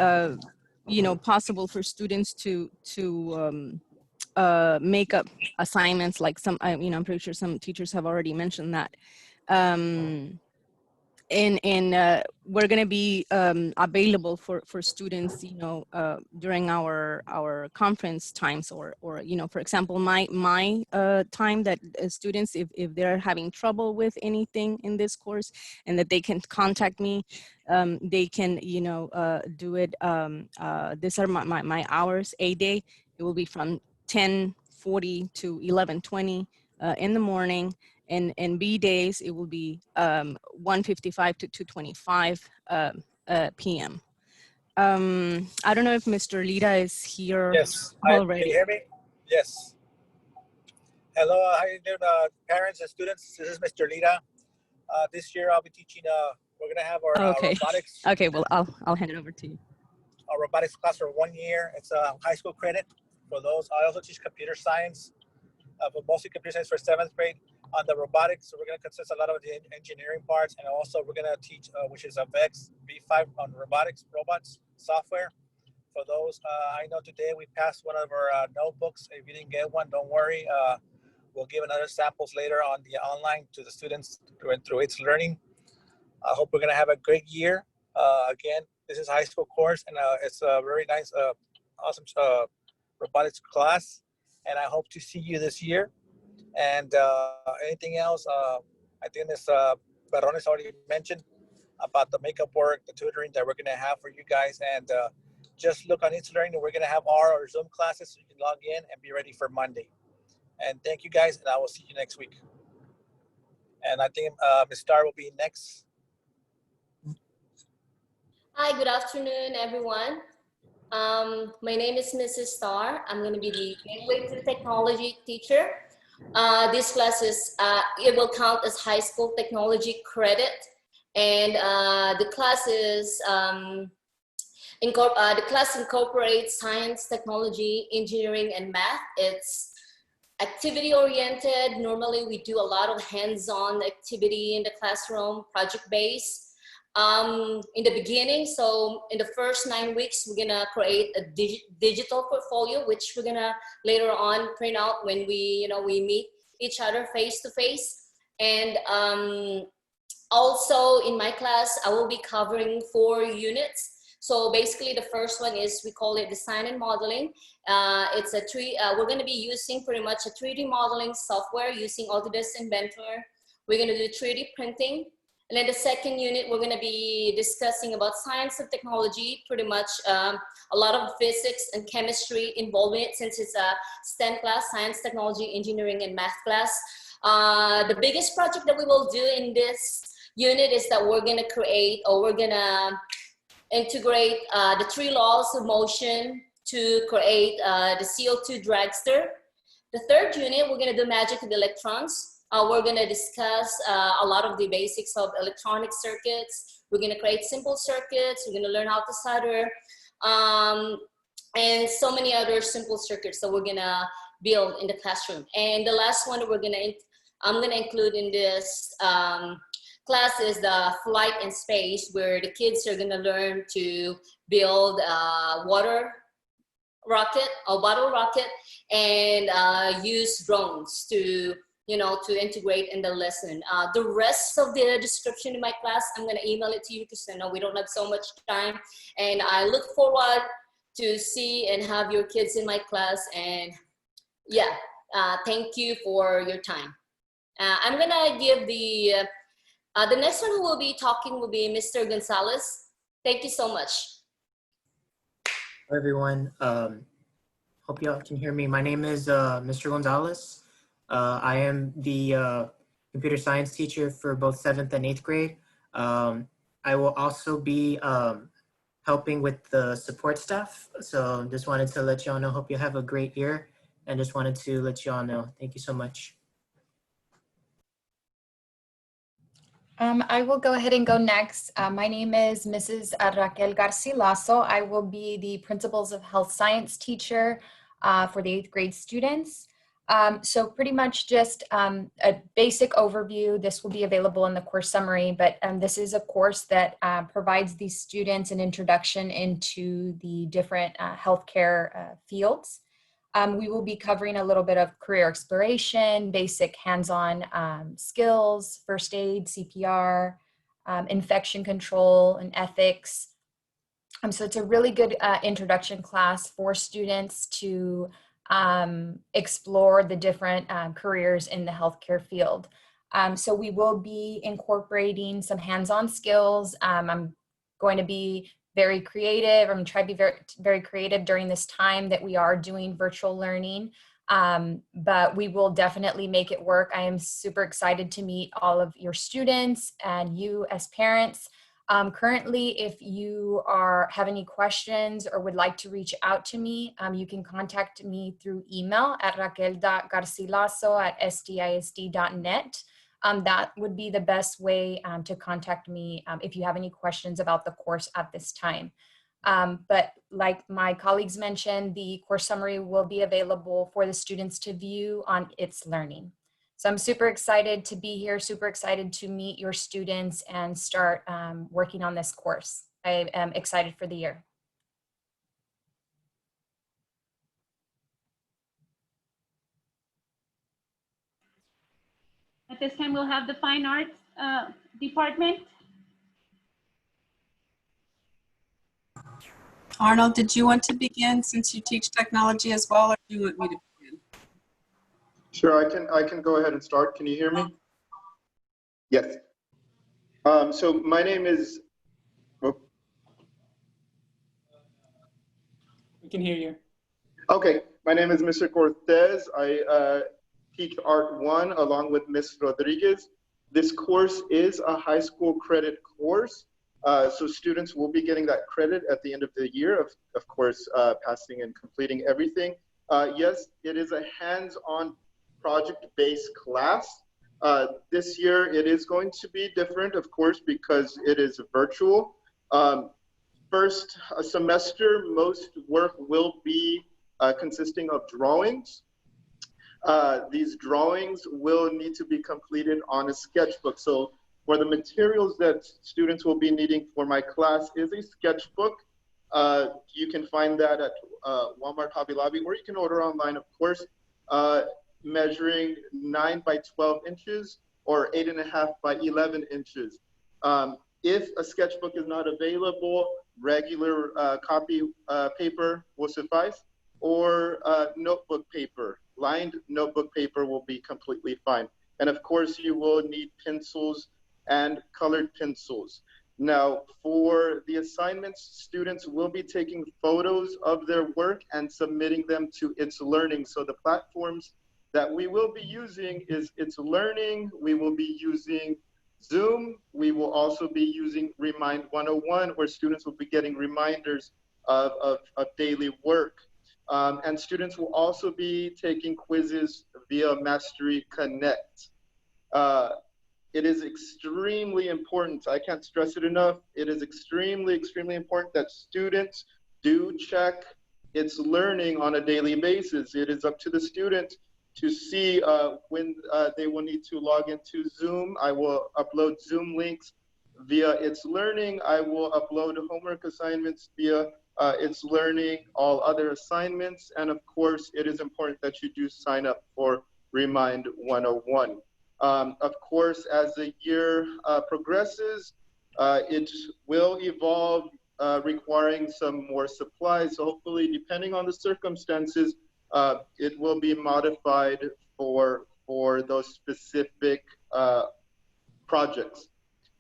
possible for students to make up assignments, like some, I'm pretty sure some teachers have already mentioned that. And we're going to be available for students, during our conference times, or for example, my time that students, if they're having trouble with anything in this course, and that they can contact me, they can, do it. These are my hours a day. It will be from 10:40 to 11:20 in the morning. And B days, it will be 1:55 to 2:25 p.m. I don't know if Mr. Lira is here. Yes. Hi, already. can you hear me? Yes. Hello, how you doing, parents and students? This is Mr. Lira. This year I'll be teaching, we're gonna have our Okay. robotics. Okay, well, I'll hand it over to you. Our robotics class for 1 year. It's a high school credit for those. I also teach computer science, but mostly computer science for 7th grade. On the robotics, so we're going to consist a lot of the engineering parts, and also we're going to teach, which is a VEX V5 on robots software. For those, I know today we passed one of our notebooks. If you didn't get one, don't worry. We'll give another samples later on the online to the students through its learning. I hope we're going to have a great year. Again, this is a high school course, and it's a very nice, awesome robotics class. And I hope to see you this year. And anything else, I think this Berrones already mentioned about the makeup work, the tutoring that we're going to have for you guys. And just look on It's Learning. We're going to have our Zoom classes so you can log in and be ready for Monday. And thank you guys, and I will see you next week. And I think Ms. Starr will be next. Hi, good afternoon, everyone. My name is Mrs. Starr. I'm going to be the Gateway to Technology teacher. This class is, it will count as high school technology credit. And the class is, the class incorporates science, technology, engineering, and math. It's activity oriented. Normally we do a lot of hands-on activity in the classroom, project-based. In the beginning, so in the first 9 weeks, we're gonna create a digital portfolio, which we're gonna later on print out when we meet each other face to face. And also in my class, I will be covering 4 units. So basically the first one is, we call it design and modeling. It's a we're gonna be using pretty much a 3D modeling software using Autodesk Inventor. We're gonna do 3D printing. And then the second unit, we're gonna be discussing about science and technology, pretty much a lot of physics and chemistry involved in it, since it's a STEM class, science, technology, engineering, and math class. The biggest project that we will do in this unit is that we're gonna create, or we're gonna integrate the 3 laws of motion to create the CO2 dragster. The third unit, we're gonna do magic with electrons. We're gonna discuss a lot of the basics of electronic circuits. We're gonna create simple circuits. We're gonna learn how to solder, and so many other simple circuits that we're gonna build in the classroom. And the last one I'm gonna include in this class is the flight in space, where the kids are gonna learn to build a water rocket, a bottle rocket, and use drones to integrate in the lesson. The rest of the description in my class, I'm gonna email it to you, because I know we don't have so much time. And I look forward to see and have your kids in my class. And yeah, thank you for your time. I'm gonna give the next one who will be talking will be Mr. Gonzalez. Thank you so much. Hello, everyone. Hope you all can hear me. My name is Mr. Gonzalez. I am the computer science teacher for both 7th and 8th grade. I will also be helping with the support staff. So just wanted to let you all know, hope you have a great year, and just wanted to let you all know. Thank you so much. I will go ahead and go next. My name is Mrs. Raquel Garcilaso. I will be the Principles of Health Science teacher for the 8th grade students. So pretty much just a basic overview. This will be available in the course summary, but this is a course that provides these students an introduction into the different healthcare fields. We will be covering a little bit of career exploration, basic hands-on skills, first aid, CPR, infection control, and ethics. So it's a really good introduction class for students to explore the different careers in the healthcare field. So we will be incorporating some hands-on skills. I'm going to be very creative. I'm trying to be very, very creative during this time that we are doing virtual learning, but we will definitely make it work. I am super excited to meet all of your students and you as parents. Currently, if you have any questions or would like to reach out to me, you can contact me through email at raquel.garcilaso@stisd.net. That would be the best way to contact me if you have any questions about the course at this time. But like my colleagues mentioned, the course summary will be available for the students to view on It's Learning. So I'm super excited to be here, super excited to meet your students and start working on this course. I am excited for the year. At this time, we'll have the Fine Arts department. Arnold, did you want to begin since you teach technology as well, or do you want me to begin? Sure, I can go ahead and start. Can you hear me? Yes. So my name is, can hear you. Okay, my name is Mr. Cortez. I teach Art 1 along with Ms. Rodriguez. This course is a high school credit course, so students will be getting that credit at the end of the year, of course, passing and completing everything. Yes, it is a hands-on project-based class. This year, it is going to be different, of course, because it is virtual. First semester, most work will be consisting of drawings. These drawings will need to be completed on a sketchbook. So for the materials that students will be needing for my class is a sketchbook. You can find that at Walmart, Hobby Lobby, or you can order online, of course, measuring 9 by 12 inches or 8.5 by 11 inches. If a sketchbook is not available, regular copy paper will suffice, or notebook paper. Lined notebook paper will be completely fine. And of course, you will need pencils and colored pencils. Now, for the assignments, students will be taking photos of their work and submitting them to It's Learning. So the platforms that we will be using is It's Learning. We will be using Zoom. We will also be using Remind 101, where students will be getting reminders of daily work. And students will also be taking quizzes via Mastery Connect. It is extremely important, I can't stress it enough, it is extremely, extremely important that students do check It's Learning on a daily basis. It is up to the student to see when they will need to log into Zoom. I will upload Zoom links via It's Learning. I will upload homework assignments via It's Learning, all other assignments. And of course, it is important that you do sign up for Remind 101. Of course, as the year progresses, it will evolve, requiring some more supplies. So hopefully, depending on the circumstances, it will be modified for those specific projects.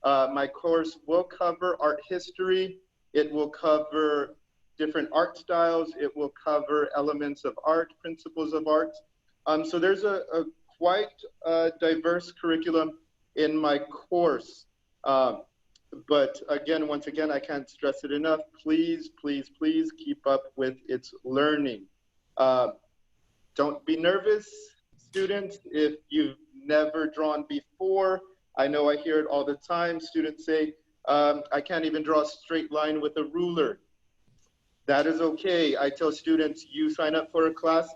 My course will cover art history. It will cover different art styles. It will cover elements of art, principles of art. So there's a quite diverse curriculum in my course. But again, once again, I can't stress it enough. Please, please, please keep up with It's Learning. Don't be nervous, students, if you've never drawn before. I know I hear it all the time. Students say, I can't even draw a straight line with a ruler. That is okay. I tell students, you sign up for a class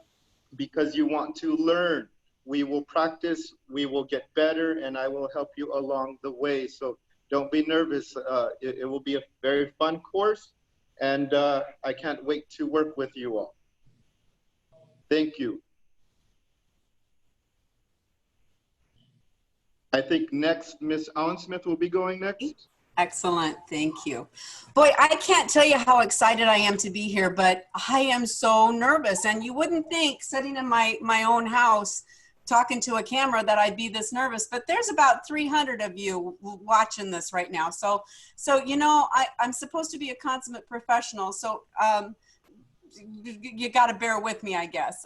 because you want to learn. We will practice, we will get better, and I will help you along the way. So don't be nervous. It will be a very fun course, and I can't wait to work with you all. Thank you. I think next, Miss Allen Smith will be going next. Excellent, thank you. Boy, I can't tell you how excited I am to be here, but I am so nervous. And you wouldn't think, sitting in my own house, talking to a camera, that I'd be this nervous, but there's about 300 of you watching this right now. So you know, I'm supposed to be a consummate professional, so you got to bear with me, I guess.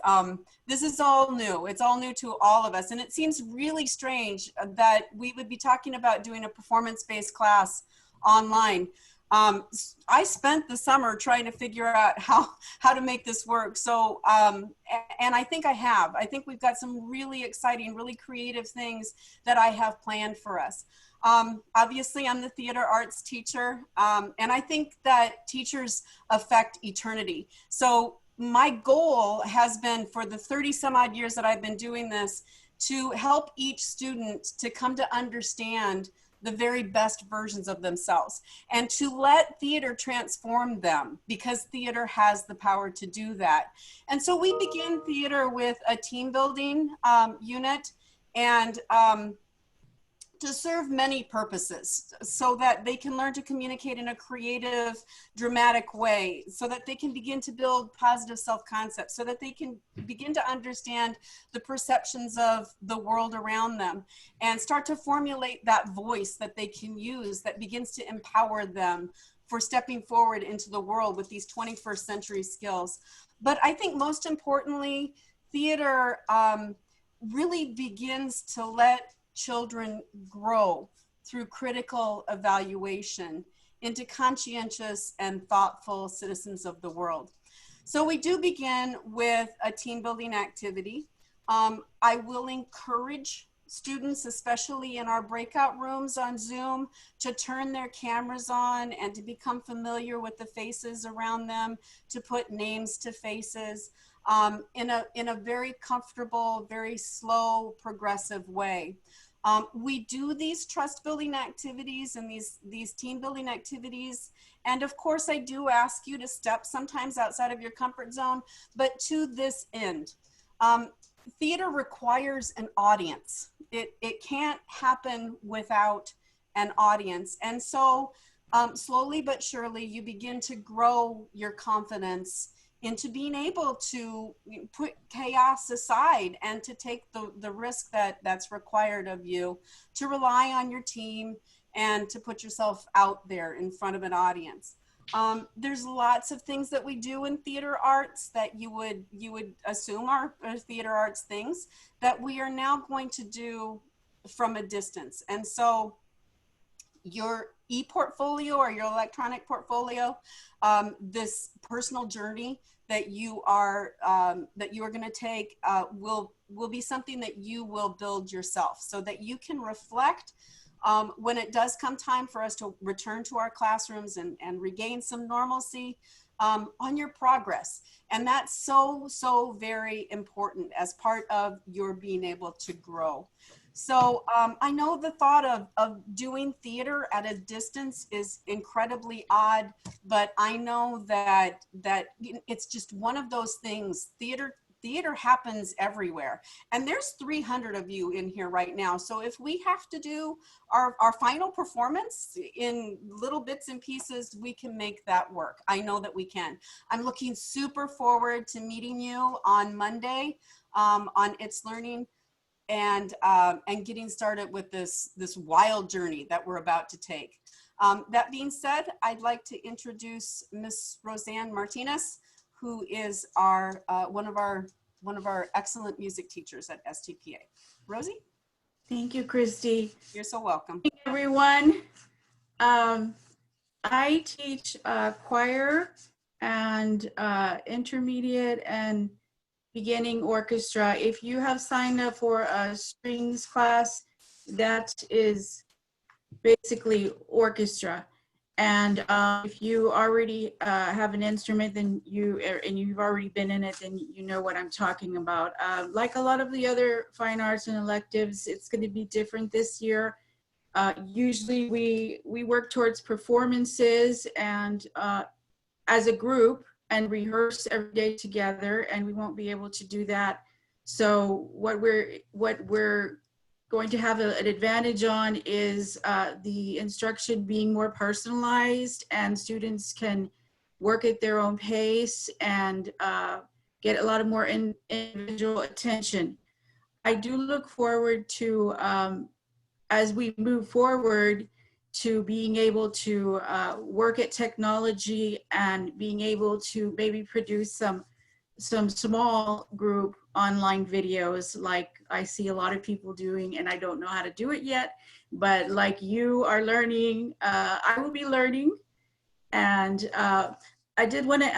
This is all new. It's all new to all of us. And it seems really strange that we would be talking about doing a performance-based class online. I spent the summer trying to figure out how to make this work. So, and I think I have. I think we've got some really exciting, really creative things that I have planned for us. Obviously, I'm the theater arts teacher, and I think that teachers affect eternity. So my goal has been, for the 30 some odd years that I've been doing this, to help each student to come to understand the very best versions of themselves and to let theater transform them, because theater has the power to do that. And so we begin theater with a team building unit, and to serve many purposes, so that they can learn to communicate in a creative, dramatic way, so that they can begin to build positive self-concept, so that they can begin to understand the perceptions of the world around them and start to formulate that voice that they can use that begins to empower them for stepping forward into the world with these 21st century skills. But I think most importantly, theater really begins to let children grow through critical evaluation into conscientious and thoughtful citizens of the world. So we do begin with a team building activity. I will encourage students, especially in our breakout rooms on Zoom, to turn their cameras on and to become familiar with the faces around them, to put names to faces in a very comfortable, very slow, progressive way. We do these trust building activities and these team building activities. And of course, I do ask you to step sometimes outside of your comfort zone, but to this end, theater requires an audience. It can't happen without an audience. And so slowly but surely, you begin to grow your confidence into being able to put chaos aside and to take the risk that's required of you, to rely on your team and to put yourself out there in front of an audience. There's lots of things that we do in theater arts that you would assume are theater arts things that we are now going to do from a distance. And so your e-portfolio or your electronic portfolio, this personal journey that you are going to take will be something that you will build yourself, so that you can reflect when it does come time for us to return to our classrooms and regain some normalcy on your progress. And that's so very important as part of your being able to grow. So I know the thought of doing theater at a distance is incredibly odd, but I know that it's just one of those things. Theater happens everywhere. And there's 300 of you in here right now. So if we have to do our final performance in little bits and pieces, we can make that work. I know that we can. I'm looking super forward to meeting you on Monday on It's Learning, and getting started with this wild journey that we're about to take. That being said, I'd like to introduce Miss Roseanne Martinez, who is our one of our excellent music teachers at STPA. Rosie? Thank you, Christy. You're so welcome. Hey, everyone. I teach choir and intermediate and beginning orchestra. If you have signed up for a strings class, that is basically orchestra. And if you already have an instrument, then you've already been in it, then you know what I'm talking about. Like a lot of the other fine arts and electives, it's going to be different this year. Usually we work towards performances and as a group, and rehearse every day together, and we won't be able to do that. So what we're going to have an advantage on is the instruction being more personalized, and students can work at their own pace and get a lot of more individual attention. I do look forward to, as we move forward, to being able to work at technology and being able to maybe produce some small group online videos like I see a lot of people doing, and I don't know how to do it yet, but like you are learning, I will be learning. And I did want to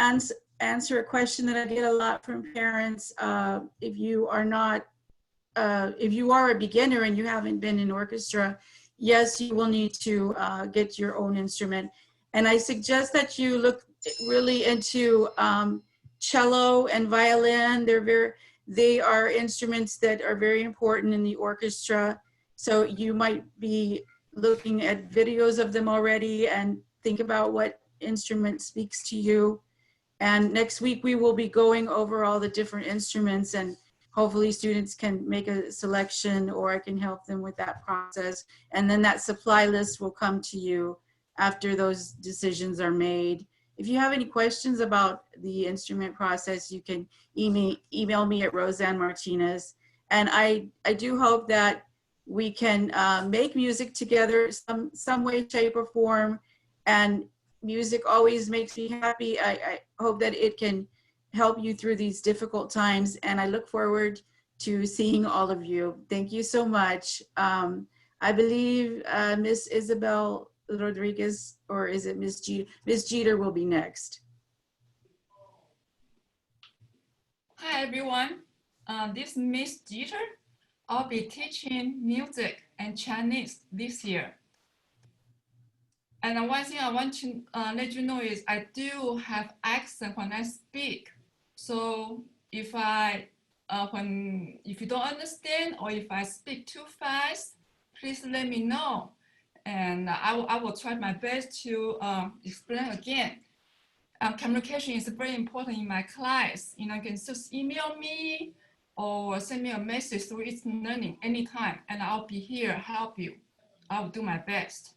answer a question that I get a lot from parents. If you are a beginner and you haven't been in orchestra, yes, you will need to get your own instrument. And I suggest that you look really into cello and violin. They are instruments that are very important in the orchestra. So you might be looking at videos of them already and think about what instrument speaks to you. And next week we will be going over all the different instruments, and hopefully students can make a selection, or I can help them with that process. And then that supply list will come to you after those decisions are made. If you have any questions about the instrument process, you can email me at Roseanne Martinez. And I do hope that we can make music together some way, shape, or form, and music always makes me happy. I hope that it can help you through these difficult times, and I look forward to seeing all of you. Thank you so much. I believe Miss Isabel Rodriguez, or is it Miss Jeter? Miss Jeter will be next. Hi everyone, this is Miss Jeter. I'll be teaching music and Chinese this year. And one thing I want to let you know is I do have accent when I speak. So if if you don't understand or if I speak too fast, please let me know. And I will try my best to explain again. Communication is very important in my class. You can just email me or send me a message through It's Learning anytime, and I'll be here help you. I'll do my best.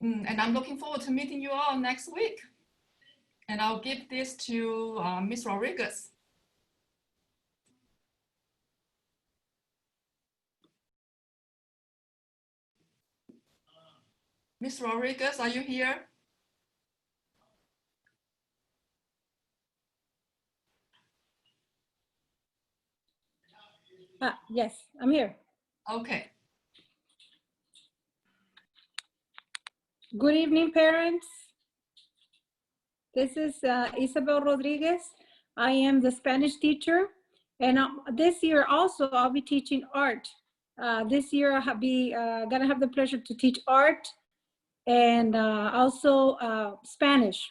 And I'm looking forward to meeting you all next week. And I'll give this to Ms. Rodriguez. Ms. Rodriguez, are you here? Yes, I'm here. Okay. Good evening, parents. This is Isabel Rodriguez. I am the Spanish teacher. And this year also, I'll be teaching art. This year, I'll be gonna have the pleasure to teach art and also Spanish,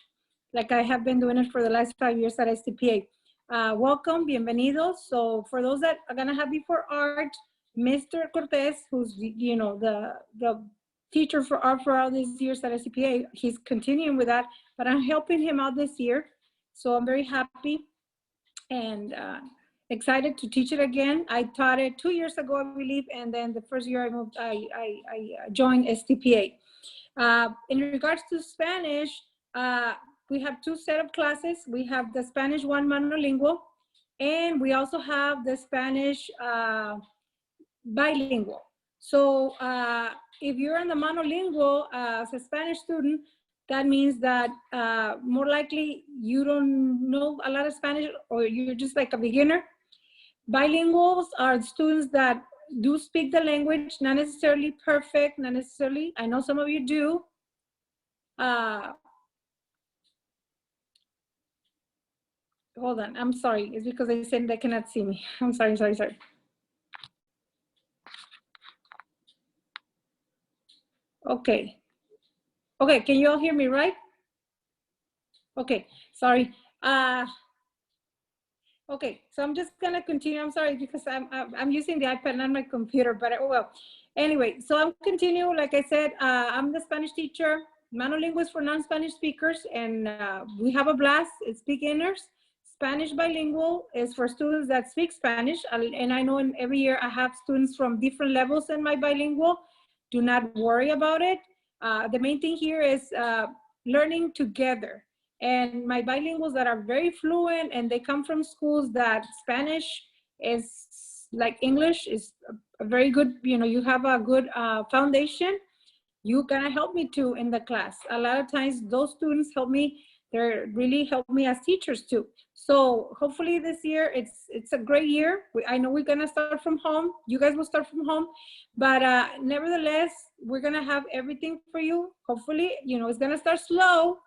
like I have been doing it for the last 5 years at STPA. Welcome, bienvenidos. So for those that are gonna have before art, Mr. Cortez, who's the teacher for art for all these years at SCPA, he's continuing with that, but I'm helping him out this year. So I'm very happy and excited to teach it again. I taught it 2 years ago, I believe, and then the first year I joined STPA. In regards to Spanish, we have 2 set of classes. We have the Spanish 1 monolingual, and we also have the Spanish bilingual. So if you're in the monolingual as a Spanish student, that means that more likely you don't know a lot of Spanish or you're just like a beginner. Bilinguals are students that do speak the language, not necessarily perfect, not necessarily. I know some of you do. Hold on, I'm sorry. It's because they said they cannot see me. I'm sorry. Okay. Okay, can you all hear me, right? Okay, sorry. Okay, so I'm just gonna continue. I'm sorry because I'm using the iPad, not my computer, but oh well. Anyway, so I'm continuing. Like I said, I'm the Spanish teacher, monolinguals for non-Spanish speakers, and we have a blast. It's beginners. Spanish bilingual is for students that speak Spanish, and I know in every year I have students from different levels in my bilingual. Do not worry about it. The main thing here is learning together. And my bilinguals that are very fluent and they come from schools that Spanish is like English is a very good, you have a good foundation. You're gonna help me too in the class. A lot of times those students help me. They really help me as teachers too. So hopefully this year, it's a great year. I know we're gonna start from home. You guys will start from home, but nevertheless, we're gonna have everything for you. Hopefully, it's gonna start slow.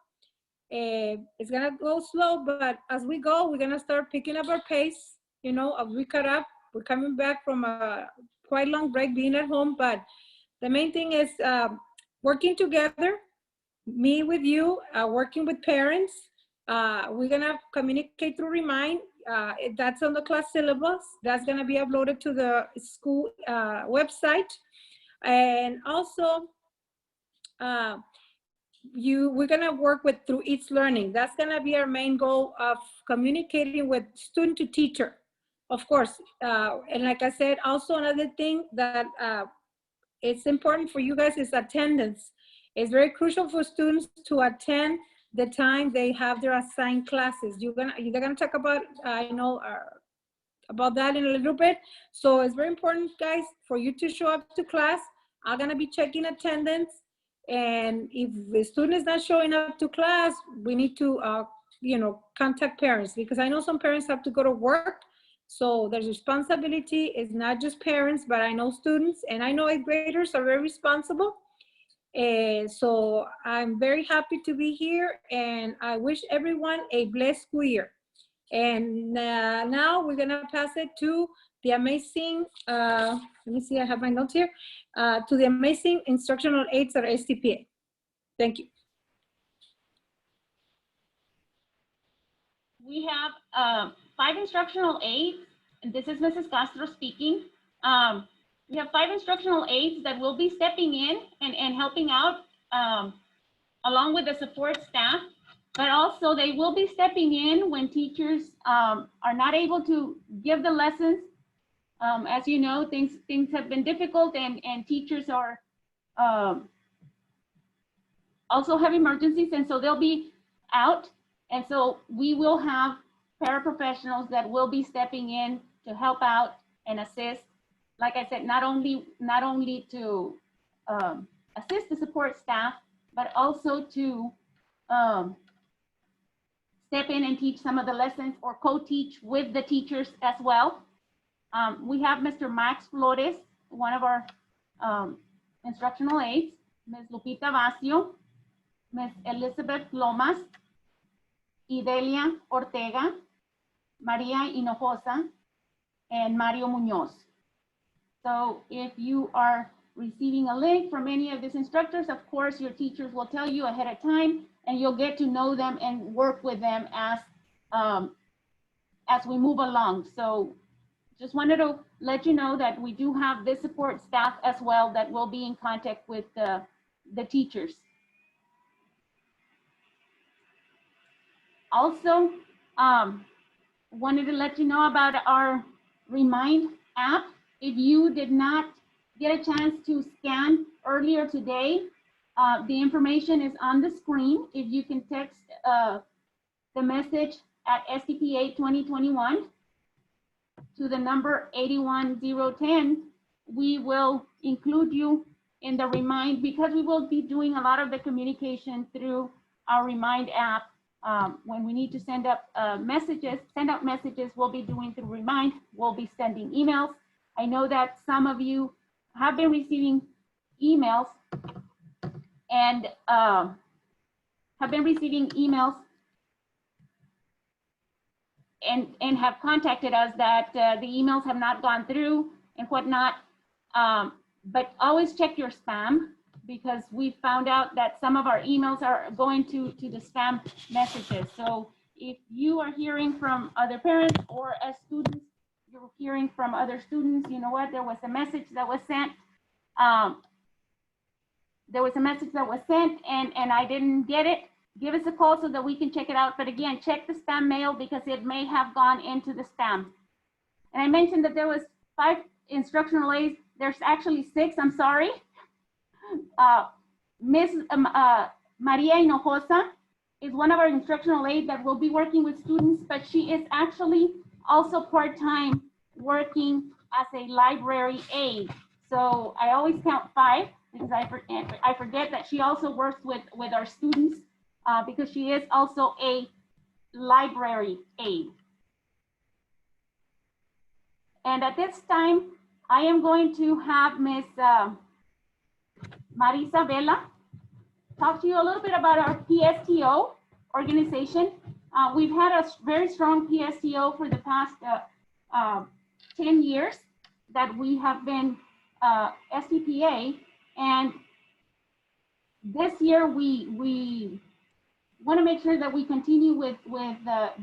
It's gonna go slow, but as we go, we're gonna start picking up our pace. We cut up. We're coming back from a quite long break being at home, but the main thing is working together, me with you, working with parents. We're gonna communicate through Remind. That's on the class syllabus. That's gonna be uploaded to the school website. And also, we're gonna work with through It's Learning. That's gonna be our main goal of communicating with student to teacher, of course. And like I said, also another thing that it's important for you guys is attendance. It's very crucial for students to attend the time they have their assigned classes. They're gonna talk about, I know, about that in a little bit. So it's very important, guys, for you to show up to class. I'm gonna be checking attendance. And if the student is not showing up to class, we need to, contact parents, because I know some parents have to go to work. So there's responsibility. It's not just parents, but I know students, and I know 8th graders are very responsible. So I'm very happy to be here, and I wish everyone a blessed school year. And now we're gonna pass it to the amazing, let me see, I have my notes here, to the amazing instructional aides at STPA. Thank you. We have 5 instructional aides, and this is Mrs. Castro speaking. We have 5 instructional aides that will be stepping in and helping out along with the support staff, but also they will be stepping in when teachers are not able to give the lessons. As you know, things have been difficult, and teachers are also have emergencies, and so they'll be out. And so we will have paraprofessionals that will be stepping in to help out and assist. Like I said, not only to assist the support staff, but also to step in and teach some of the lessons or co-teach with the teachers as well. We have Mr. Max Flores, one of our instructional aides, Ms. Lupita Vacio, Ms. Elizabeth Lomas, Idelia Ortega, Maria Hinojosa, and Mario Munoz. So if you are receiving a link from any of these instructors, of course, your teachers will tell you ahead of time, and you'll get to know them and work with them as we move along. So just wanted to let you know that we do have this support staff as well that will be in contact with the teachers. Also, wanted to let you know about our Remind app. If you did not get a chance to scan earlier today, the information is on the screen. If you can text the message at STPA 2021 to the number 81010, we will include you in the Remind, because we will be doing a lot of the communication through our Remind app. When we need to send out messages, we'll be doing through Remind. We'll be sending emails. I know that some of you have been receiving emails and and have contacted us that the emails have not gone through and whatnot. But always check your spam, because we found out that some of our emails are going to the spam messages. So if you are hearing from other parents, or as students, you're hearing from other students, you know what, there was a message that was sent. And I didn't get it. Give us a call so that we can check it out. But again, check the spam mail, because it may have gone into the spam. And I mentioned that there was 5 instructional aides. There's actually 6, I'm sorry. Ms. Maria Hinojosa is one of our instructional aides that will be working with students, but she is actually also part-time working as a library aide. So I always count 5, because I forget that she also works with our students, because she is also a library aide. And at this time, I am going to have Ms. Marisa Vela talk to you a little bit about our PSTO organization. We've had a very strong PSTO for the past 10 years that we have been STPA, and this year we want to make sure that we continue with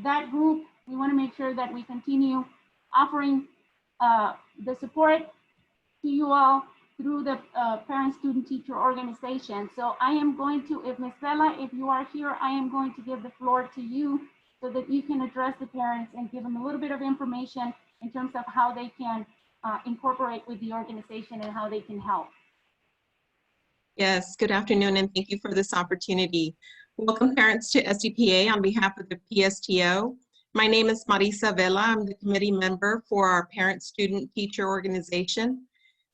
that group. We want to make sure that we continue offering the support to you all through the parent student teacher organization. So I am going to, if Ms. Vela, if you are here, I am going to give the floor to you so that you can address the parents and give them a little bit of information in terms of how they can incorporate with the organization and how they can help. Yes, good afternoon, and thank you for this opportunity. Welcome parents to STPA on behalf of the PSTO. My name is Marisa Vela. I'm the committee member for our parent student teacher organization.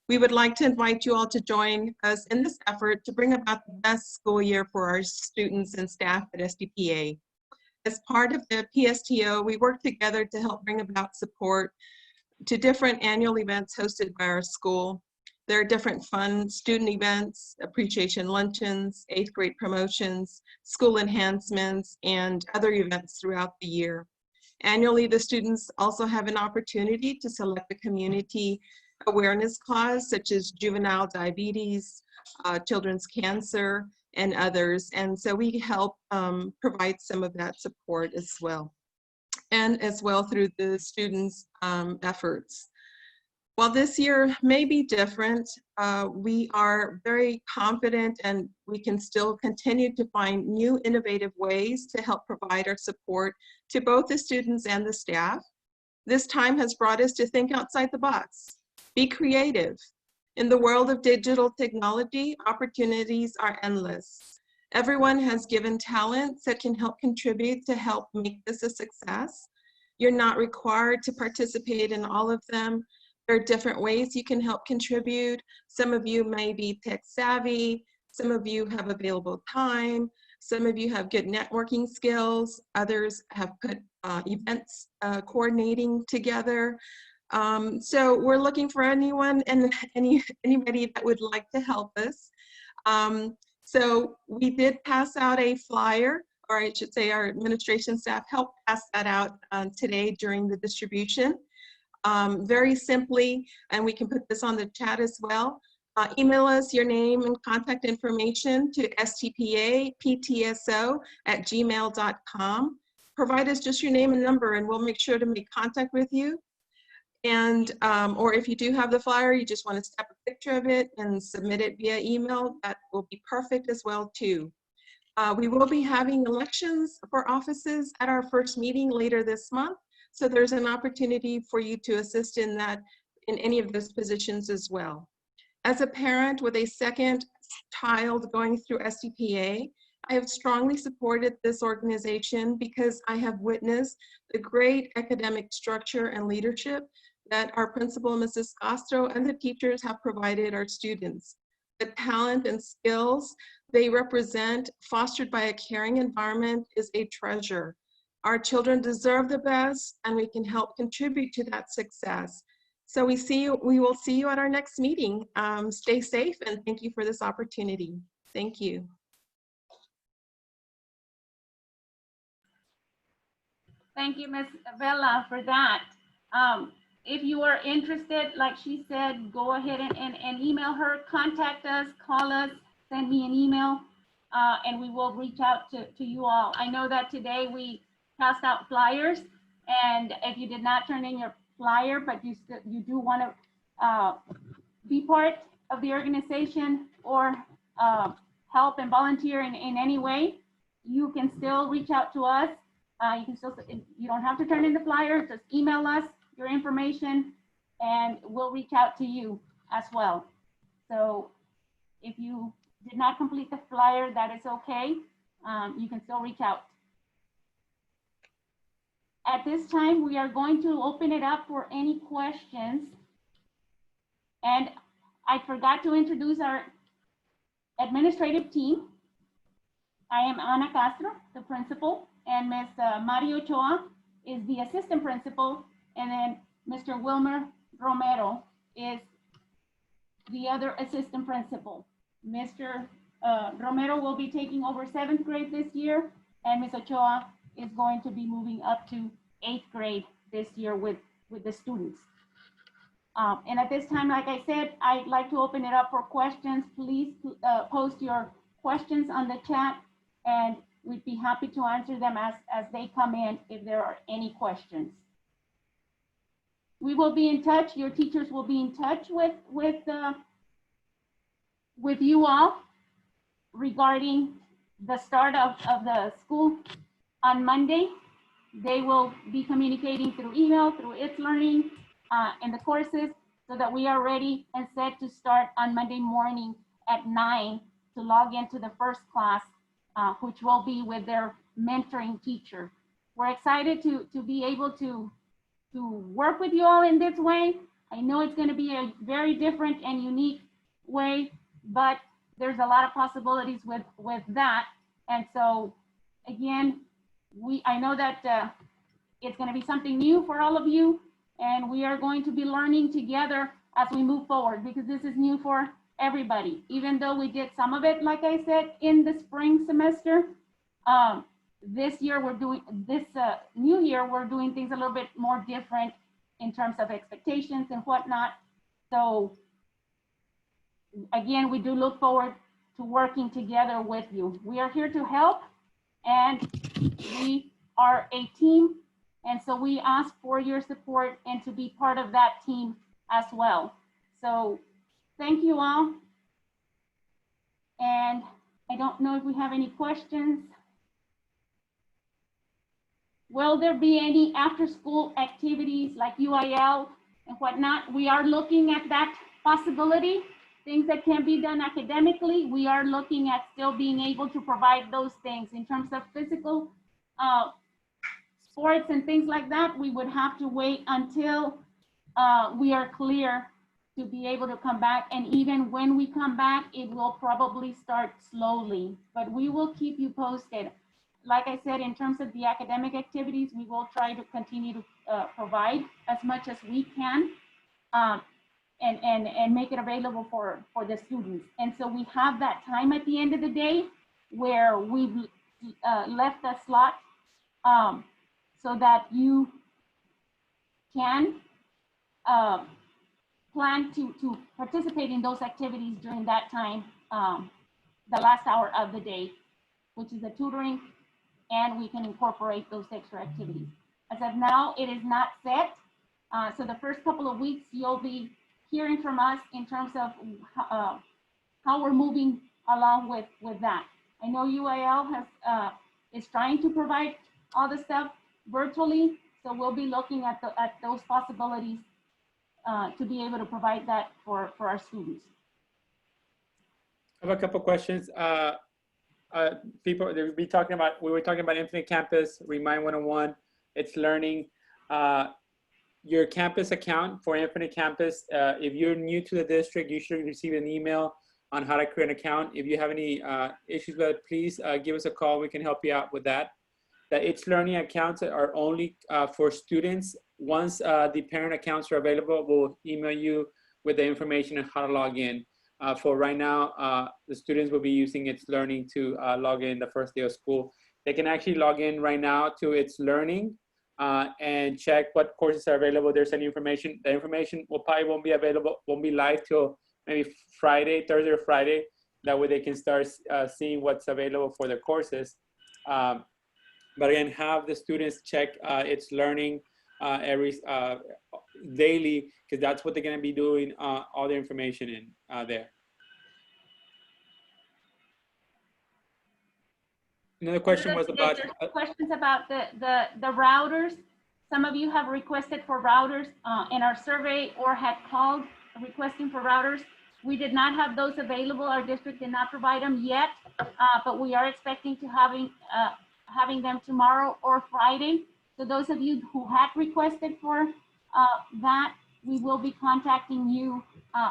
We would like to invite you all to join us in this effort to bring about the best school year for our students and staff at SDPA. As part of the PSTO, we work together to help bring about support to different annual events hosted by our school. There are different fun student events, appreciation luncheons, 8th grade promotions, school enhancements, and other events throughout the year. Annually, the students also have an opportunity to select a community awareness cause, such as juvenile diabetes, children's cancer, and others. And so we help provide some of that support as well, and as well through the students' efforts. While this year may be different, we are very confident and we can still continue to find new innovative ways to help provide our support to both the students and the staff. This time has brought us to think outside the box, be creative. In the world of digital technology, opportunities are endless. Everyone has given talents that can help contribute to help make this a success. You're not required to participate in all of them. There are different ways you can help contribute. Some of you may be tech savvy. Some of you have available time. Some of you have good networking skills. Others have put events coordinating together. So we're looking for anyone and anybody that would like to help us. So we did pass out a flyer, or I should say our administration staff helped pass that out today during the distribution. Very simply, and we can put this on the chat as well, email us your name and contact information to stpaptso@gmail.com. Provide us just your name and number and we'll make sure to make contact with you. And, or if you do have the flyer, you just want to snap a picture of it and submit it via email, that will be perfect as well too. We will be having elections for offices at our first meeting later this month. So there's an opportunity for you to assist in that, in any of those positions as well. As a parent with a second child going through SDPA, I have strongly supported this organization because I have witnessed the great academic structure and leadership that our principal, Mrs. Castro, and the teachers have provided our students. The talent and skills they represent, fostered by a caring environment, is a treasure. Our children deserve the best, and we can help contribute to that success. So we will see you at our next meeting. Stay safe, and thank you for this opportunity. Thank you. Thank you, Ms. Vela, for that. If you are interested, like she said, go ahead and email her, contact us, call us, send me an email, and we will reach out to you all. I know that today we passed out flyers, and if you did not turn in your flyer, but you do want to be part of the organization or help and volunteer in any way, you can still reach out to us. You don't have to turn in the flyer, just email us your information and we'll reach out to you as well. So if you did not complete the flyer, that is okay. You can still reach out. At this time, we are going to open it up for any questions. And I forgot to introduce our administrative team. I am Ana Castro, the principal, and Ms. Mario Ochoa is the assistant principal, and then Mr. Wilmer Romero is the other assistant principal. Mr. Romero will be taking over 7th grade this year, and Ms. Ochoa is going to be moving up to 8th grade this year with the students. And at this time, like I said, I'd like to open it up for questions. Please post your questions on the chat, and we'd be happy to answer them as they come in if there are any questions. We will be in touch. Your teachers will be in touch with you all regarding the start of the school on Monday. They will be communicating through email, through It's Learning, and the courses, so that we are ready and set to start on Monday morning at 9 to log into the first class, which will be with their mentoring teacher. We're excited to be able to work with you all in this way. I know it's going to be a very different and unique way, but there's a lot of possibilities with that. And so again, I know that it's going to be something new for all of you, and we are going to be learning together as we move forward, because this is new for everybody. Even though we did some of it, like I said, in the spring semester, this year we're doing, this new year, we're doing things a little bit more different in terms of expectations and whatnot. So again, we do look forward to working together with you. We are here to help, and we are a team. And so we ask for your support and to be part of that team as well. So thank you all. And I don't know if we have any questions. Will there be any after school activities like UIL and whatnot? We are looking at that possibility. Things that can be done academically, we are looking at still being able to provide those things. In terms of physical sports and things like that, we would have to wait until we are clear to be able to come back. And even when we come back, it will probably start slowly, but we will keep you posted. Like I said, in terms of the academic activities, we will try to continue to provide as much as we can and make it available for the students. And so we have that time at the end of the day where we've left a slot so that you can plan to participate in those activities during that time, the last hour of the day, which is the tutoring, and we can incorporate those extra activities. As of now, it is not set. So the first couple of weeks, you'll be hearing from us in terms of how we're moving along with that. I know UIL has is trying to provide all the stuff virtually, so we'll be looking at those possibilities to be able to provide that for our students. I have a couple questions. People, we were talking about Infinite Campus, Remind 101, it's learning. Your campus account for Infinite Campus, if you're new to the district, you should receive an email on how to create an account. If you have any issues with it, please give us a call. We can help you out with that. The It's Learning accounts are only for students. Once the parent accounts are available, we'll email you with the information on how to log in. For right now, the students will be using It's Learning to log in the first day of school. They can actually log in right now to It's Learning and check what courses are available. There's any information. The information won't be available, won't be live till maybe Friday, Thursday or Friday. That way they can start seeing what's available for their courses. But again, have the students check It's Learning every daily, because that's what they're going to be doing all the information in there. Another question was about questions about the routers. Some of you have requested for routers in our survey or had called requesting for routers. We did not have those available. Our district did not provide them yet, but we are expecting to having them tomorrow or Friday. So those of you who had requested for that, we will be contacting you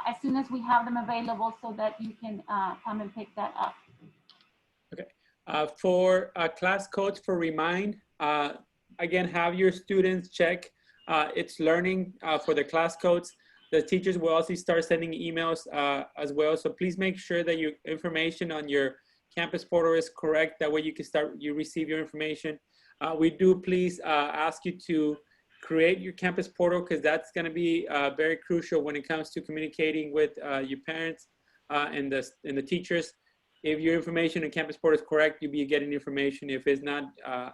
as soon as we have them available so that you can come and pick that up. Okay. For class codes for Remind, again, have your students check It's Learning for the class codes. The teachers will also start sending emails as well. So please make sure that your information on your campus portal is correct. That way you receive your information. We do please ask you to create your campus portal, because that's going to be very crucial when it comes to communicating with your parents and the teachers. If your information in campus portal is correct, you'll be getting information. If it's not,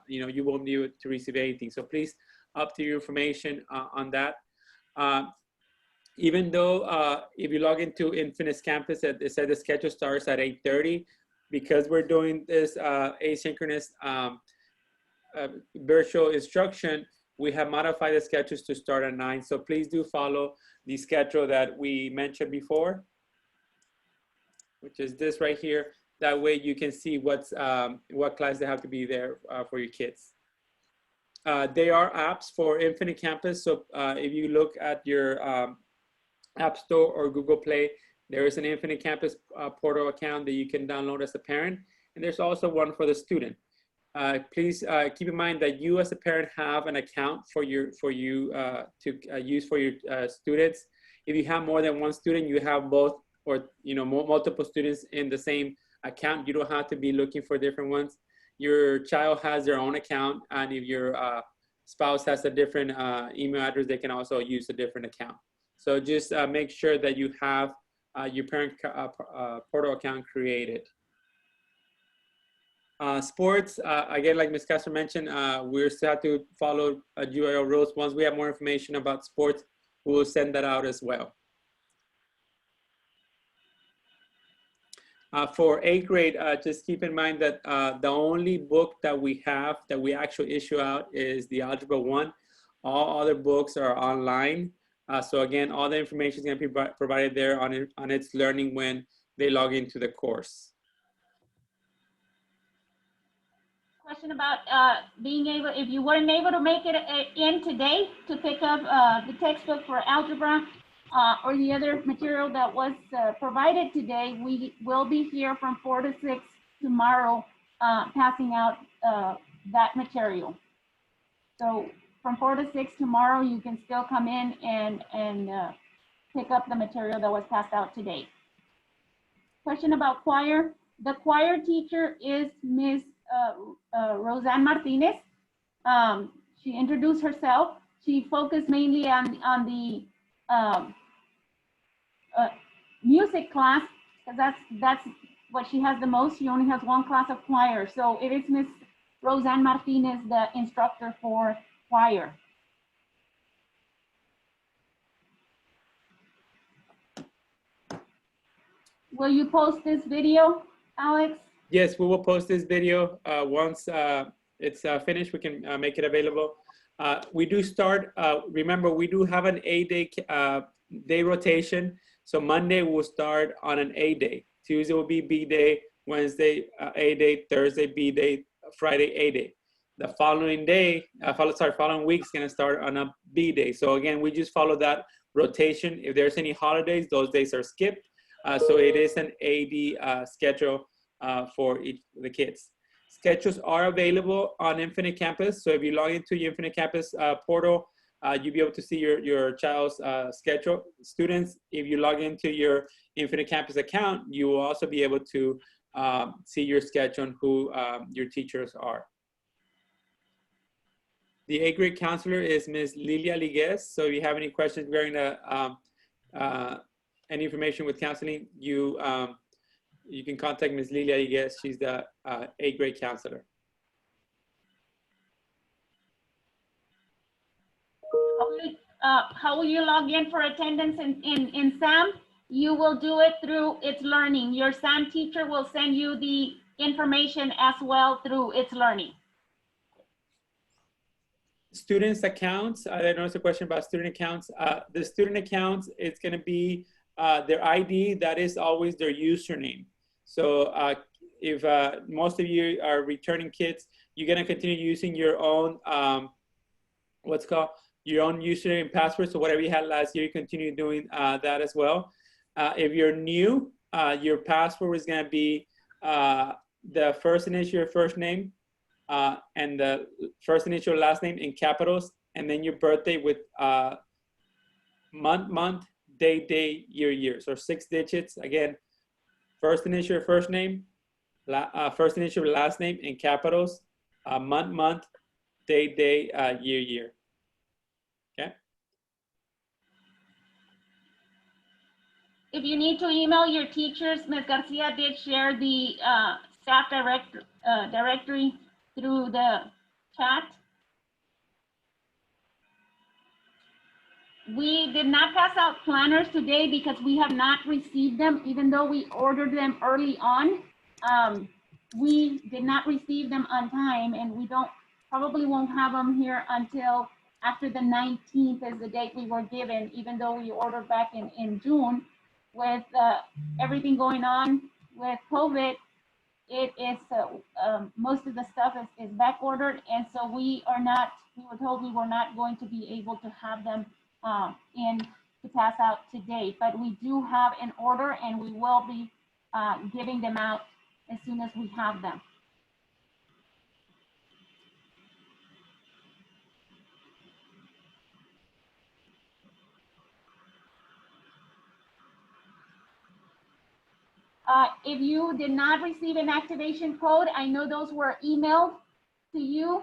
you won't be able to receive anything. So please update your information on that. Even though if you log into Infinite Campus, it said the schedule starts at 8:30, because we're doing this asynchronous virtual instruction, we have modified the schedules to start at 9. So please do follow the schedule that we mentioned before, which is this right here. That way you can see what class they have to be there for your kids. There are apps for Infinite Campus. So if you look at your App Store or Google Play. There is an Infinite Campus portal account that you can download as a parent, and there's also one for the student. Please keep in mind that you as a parent have an account for you to use for your students. If you have more than one student, you have both, or multiple students in the same account. You don't have to be looking for different ones. Your child has their own account, and if your spouse has a different email address, they can also use a different account. So just make sure that you have your parent portal account created. Sports, again, like Ms. Castro mentioned, we still have to follow GYO rules. Once we have more information about sports, we will send that out as well. For 8th grade, just keep in mind that the only book that we have that we actually issue out is the Algebra 1. All other books are online. So again, all the information is going to be provided there on its learning when they log into the course. Question about being able, if you weren't able to make it in today to pick up the textbook for algebra or the other material that was provided today, we will be here from 4 to 6 tomorrow passing out that material. So from 4 to 6 tomorrow, you can still come in and pick up the material that was passed out today. Question about choir. The choir teacher is Ms. Roseanne Martinez. She introduced herself. She focused mainly on the music class, because that's what she has the most. She only has one class of choir. So it is Ms. Roseanne Martinez, the instructor for choir. Will you post this video, Alex? Yes, we will post this video. Once it's finished, we can make it available. We do start, remember, we do have an day rotation. So Monday we'll start on an A day. Tuesday will be B day, Wednesday A day, Thursday B day, Friday A day. The following day, following week is gonna start on a B day. So again, we just follow that rotation. If there's any holidays, those days are skipped. So it is an AD schedule for the kids. Schedules are available on Infinite Campus. So if you log into your Infinite Campus portal, you'll be able to see your child's schedule. Students, if you log into your Infinite Campus account, you will also be able to see your schedule and who your teachers are. The 8th grade counselor is Ms. Lilia Liguez. So if you have any questions regarding any information with counseling, you can contact Ms. Lilia Liguez. She's the 8th grade counselor. How will you log in for attendance in SAM? You will do it through It's Learning. Your SAM teacher will send you the information as well through It's Learning. Students' accounts, I know it's a question about student accounts. The student accounts, it's going to be their ID, that is always their username. So if most of you are returning kids, you're going to continue using your own, your own username and password. So whatever you had last year, you continue doing that as well. If you're new, your password is going to be the first initial, your first name, and the first initial last name in capitals, and then your birthday with month, day, year. So 6 digits. Again, first initial, first name, first initial, last name in capitals, month, day, year. Okay. If you need to email your teachers, Ms. Garcia did share the staff directory through the chat. We did not pass out planners today because we have not received them, even though we ordered them early on. We did not receive them on time, and we probably won't have them here until after the 19th is the date we were given, even though we ordered back in June. With everything going on with COVID, it is most of the stuff is back ordered, and so we were told we were not going to be able to have them in to pass out today, but we do have an order and we will be giving them out as soon as we have them. If you did not receive an activation code, I know those were emailed to you.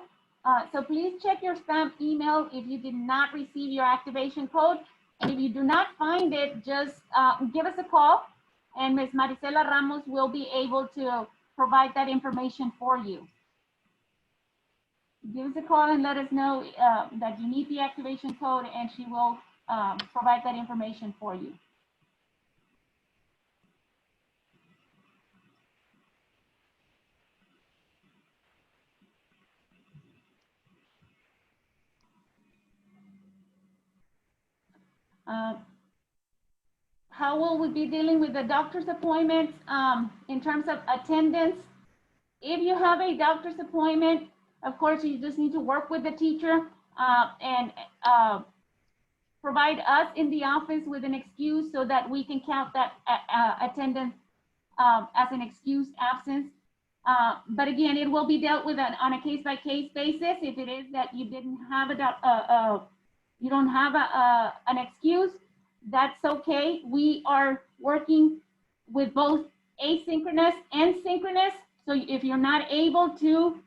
So please check your spam email if you did not receive your activation code. And if you do not find it, just give us a call and Ms. Maricela Ramos will be able to provide that information for you. Give us a call and let us know that you need the activation code and she will provide that information for you. How will we be dealing with the doctor's appointments in terms of attendance? If you have a doctor's appointment, of course, you just need to work with the teacher and provide us in the office with an excuse so that we can count that attendance as an excused absence. But again, it will be dealt with on a case-by-case basis. If it is that you didn't have you don't have an excuse, that's okay. We are working with both asynchronous and synchronous. So if you're not able to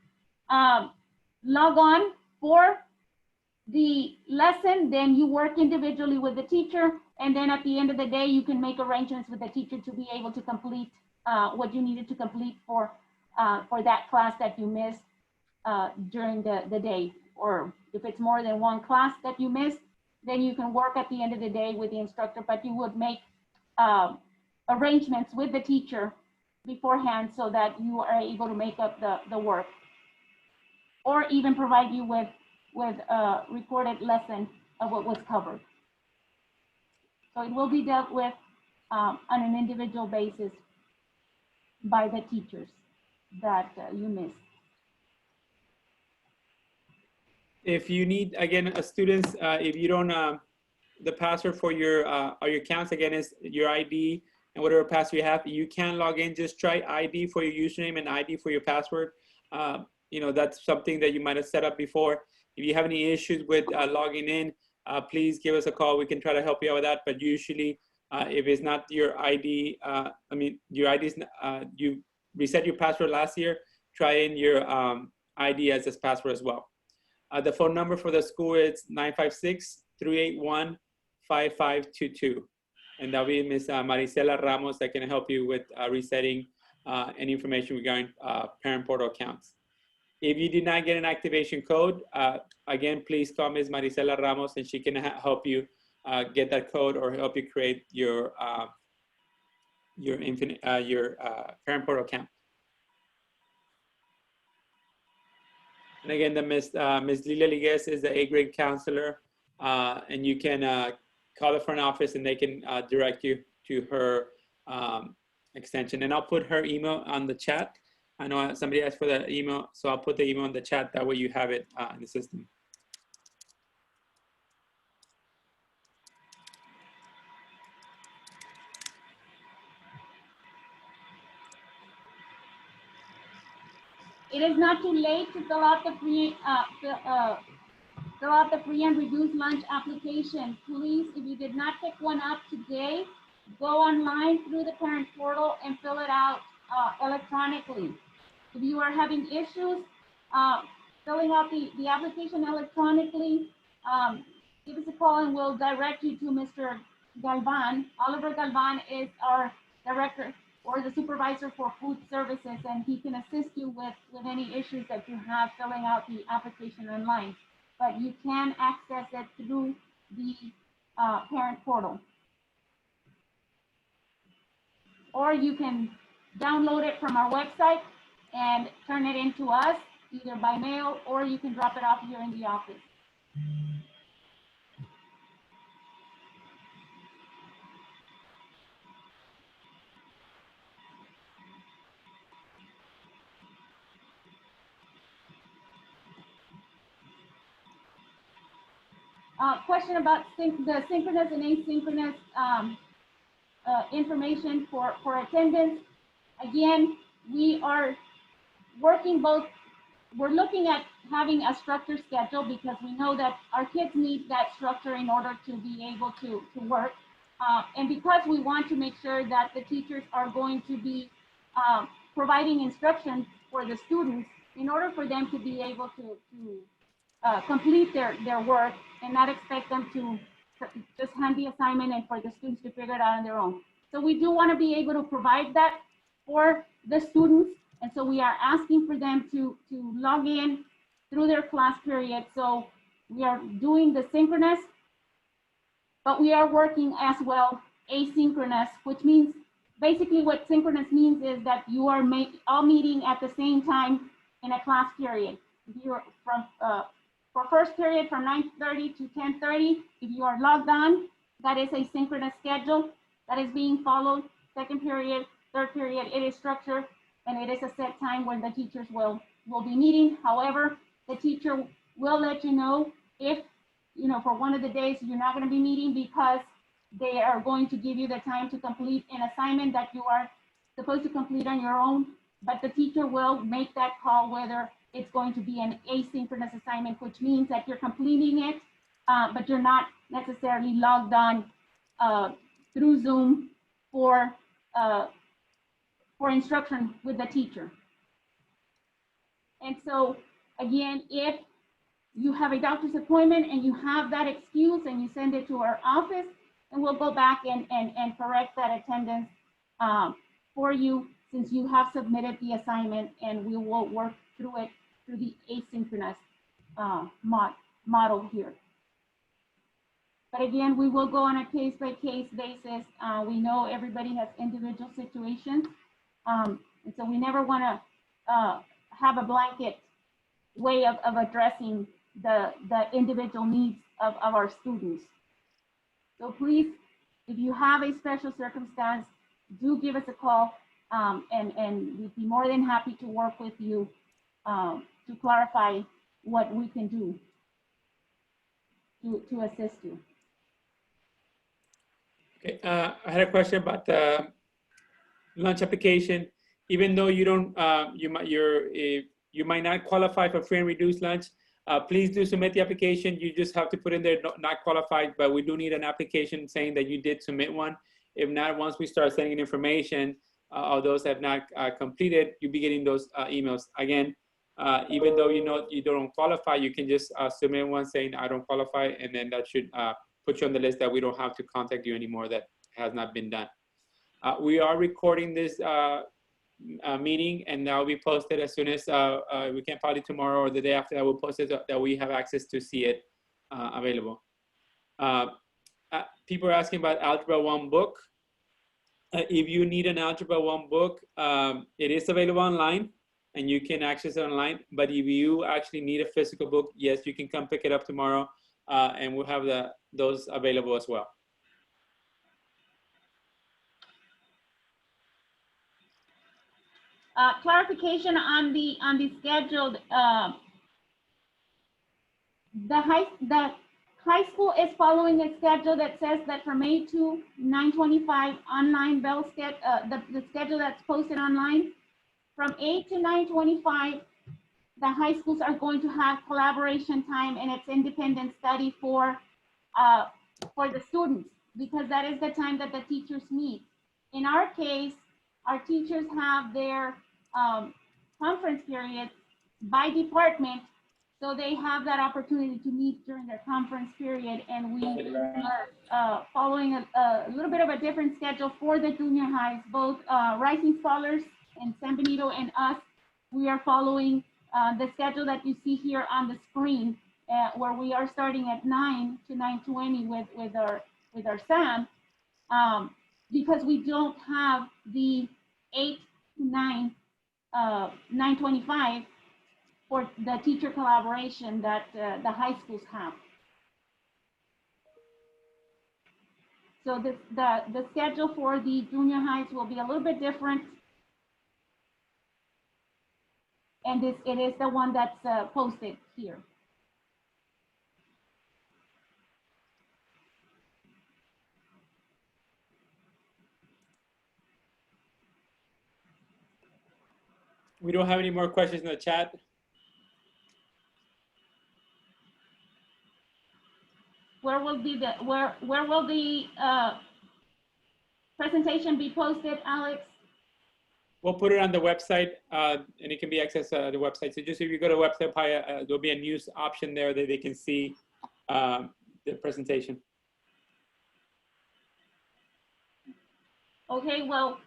log on for the lesson, then you work individually with the teacher. And then at the end of the day, you can make arrangements with the teacher to be able to complete what you needed to complete for that class that you missed during the day. Or if it's more than one class that you missed, then you can work at the end of the day with the instructor, but you would make arrangements with the teacher beforehand so that you are able to make up the work, or even provide you with a recorded lesson of what was covered. So it will be dealt with on an individual basis by the teachers that you missed. If you need, again, students, if you don't, the password for your accounts, again, is your ID and whatever password you have. You can log in, just try ID for your username and ID for your password. You know, that's something that you might have set up before. If you have any issues with logging in, please give us a call. We can try to help you out with that. But usually, if it's not your ID, I mean, your ID is, you reset your password last year, try in your ID as this password as well. The phone number for the school is 956-381-5522. And that'll be Ms. Maricela Ramos that can help you with resetting any information regarding parent portal accounts. If you did not get an activation code, again, please call Ms. Maricela Ramos and she can help you get that code or help you create your parent portal account. And again, the Ms. Lilia Liguez is the 8th grade counselor, and you can call the front office and they can direct you to her extension. And I'll put her email on the chat. I know somebody asked for the email, so I'll put the email in the chat. That way you have it in the system. It is not too late to fill out the free and reduced lunch application. Please, if you did not pick one up today, go online through the parent portal and fill it out electronically. If you are having issues filling out the application electronically, give us a call and we'll direct you to Mr. Galvan. Oliver Galvan is our director or the supervisor for food services, and he can assist you with any issues that you have filling out the application online. But you can access it through the parent portal. Or you can download it from our website and turn it into us, either by mail or you can drop it off here in the office. question about the synchronous and asynchronous information for attendance. Again, we are working both. We're looking at having a structured schedule because we know that our kids need that structure in order to be able to work. And because we want to make sure that the teachers are going to be providing instruction for the students in order for them to be able to complete their work and not expect them to just hand the assignment and for the students to figure it out on their own. So we do want to be able to provide that for the students. And so we are asking for them to log in through their class period. So we are doing the synchronous, but we are working as well asynchronous, which means basically what synchronous means is that you are all meeting at the same time in a class period. If you're from for first period from 9:30 to 10:30, if you are logged on, that is a synchronous schedule that is being followed. Second period, third period, it is structured and it is a set time when the teachers will be meeting. However, the teacher will let you know if, you know, for one of the days you're not going to be meeting because they are going to give you the time to complete an assignment that you are supposed to complete on your own, but the teacher will make that call whether it's going to be an asynchronous assignment, which means that you're completing it, but you're not necessarily logged on through Zoom for instruction with the teacher. And so again, if you have a doctor's appointment and you have that excuse and you send it to our office, and we'll go back and correct that attendance for you since you have submitted the assignment, and we will work through it through the asynchronous model here. But again, we will go on a case-by-case basis. We know everybody has individual situations. And so we never want to have a blanket way of addressing the individual needs of our students. So please, if you have a special circumstance, do give us a call, and we'd be more than happy to work with you to clarify what we can do to assist you. Okay, I had a question about the lunch application. Even though you don't, you might not qualify for free and reduced lunch, please do submit the application. You just have to put in there not qualified, but we do need an application saying that you did submit one. If not, once we start sending information of those that have not completed, you'll be getting those emails. Again, even though you know you don't qualify, you can just submit one saying I don't qualify, and then that should put you on the list that we don't have to contact you anymore that has not been done. We are recording this meeting, and that will be posted as soon as we can, probably tomorrow or the day after that. We'll post it that we have access to see it available. People are asking about Algebra 1 book. If you need an Algebra 1 book, it is available online and you can access it online. But if you actually need a physical book, yes, you can come pick it up tomorrow, and we'll have those available as well. Clarification on the scheduled. The high school is following a schedule that says that from 8 to 9:25 online bell schedule, the schedule that's posted online. From 8 to 9:25, the high schools are going to have collaboration time and it's independent study for the students, because that is the time that the teachers meet. In our case, our teachers have their conference periods by department, so they have that opportunity to meet during their conference period, and we are following a little bit of a different schedule for the junior highs, both Rising Scholars and San Benito and us. We are following the schedule that you see here on the screen, where we are starting at 9 to 9:20 with our SAM, because we don't have the 8 to 9:25 for the teacher collaboration that the high schools have. So the schedule for the junior highs will be a little bit different. And it is the one that's posted here. We don't have any more questions in the chat. Where will the presentation be posted, Alex? We'll put it on the website, and it can be accessed on the website. So just if you go to the website, there'll be a news option there that they can see the presentation. Okay, well,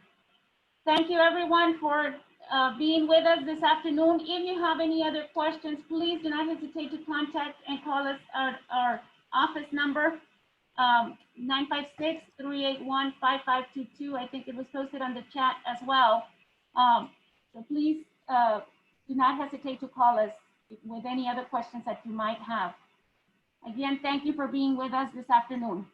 thank you everyone for being with us this afternoon. If you have any other questions, please do not hesitate to contact and call us at our office number, 956-381-5522. I think it was posted on the chat as well. So please do not hesitate to call us with any other questions that you might have. Again, thank you for being with us this afternoon.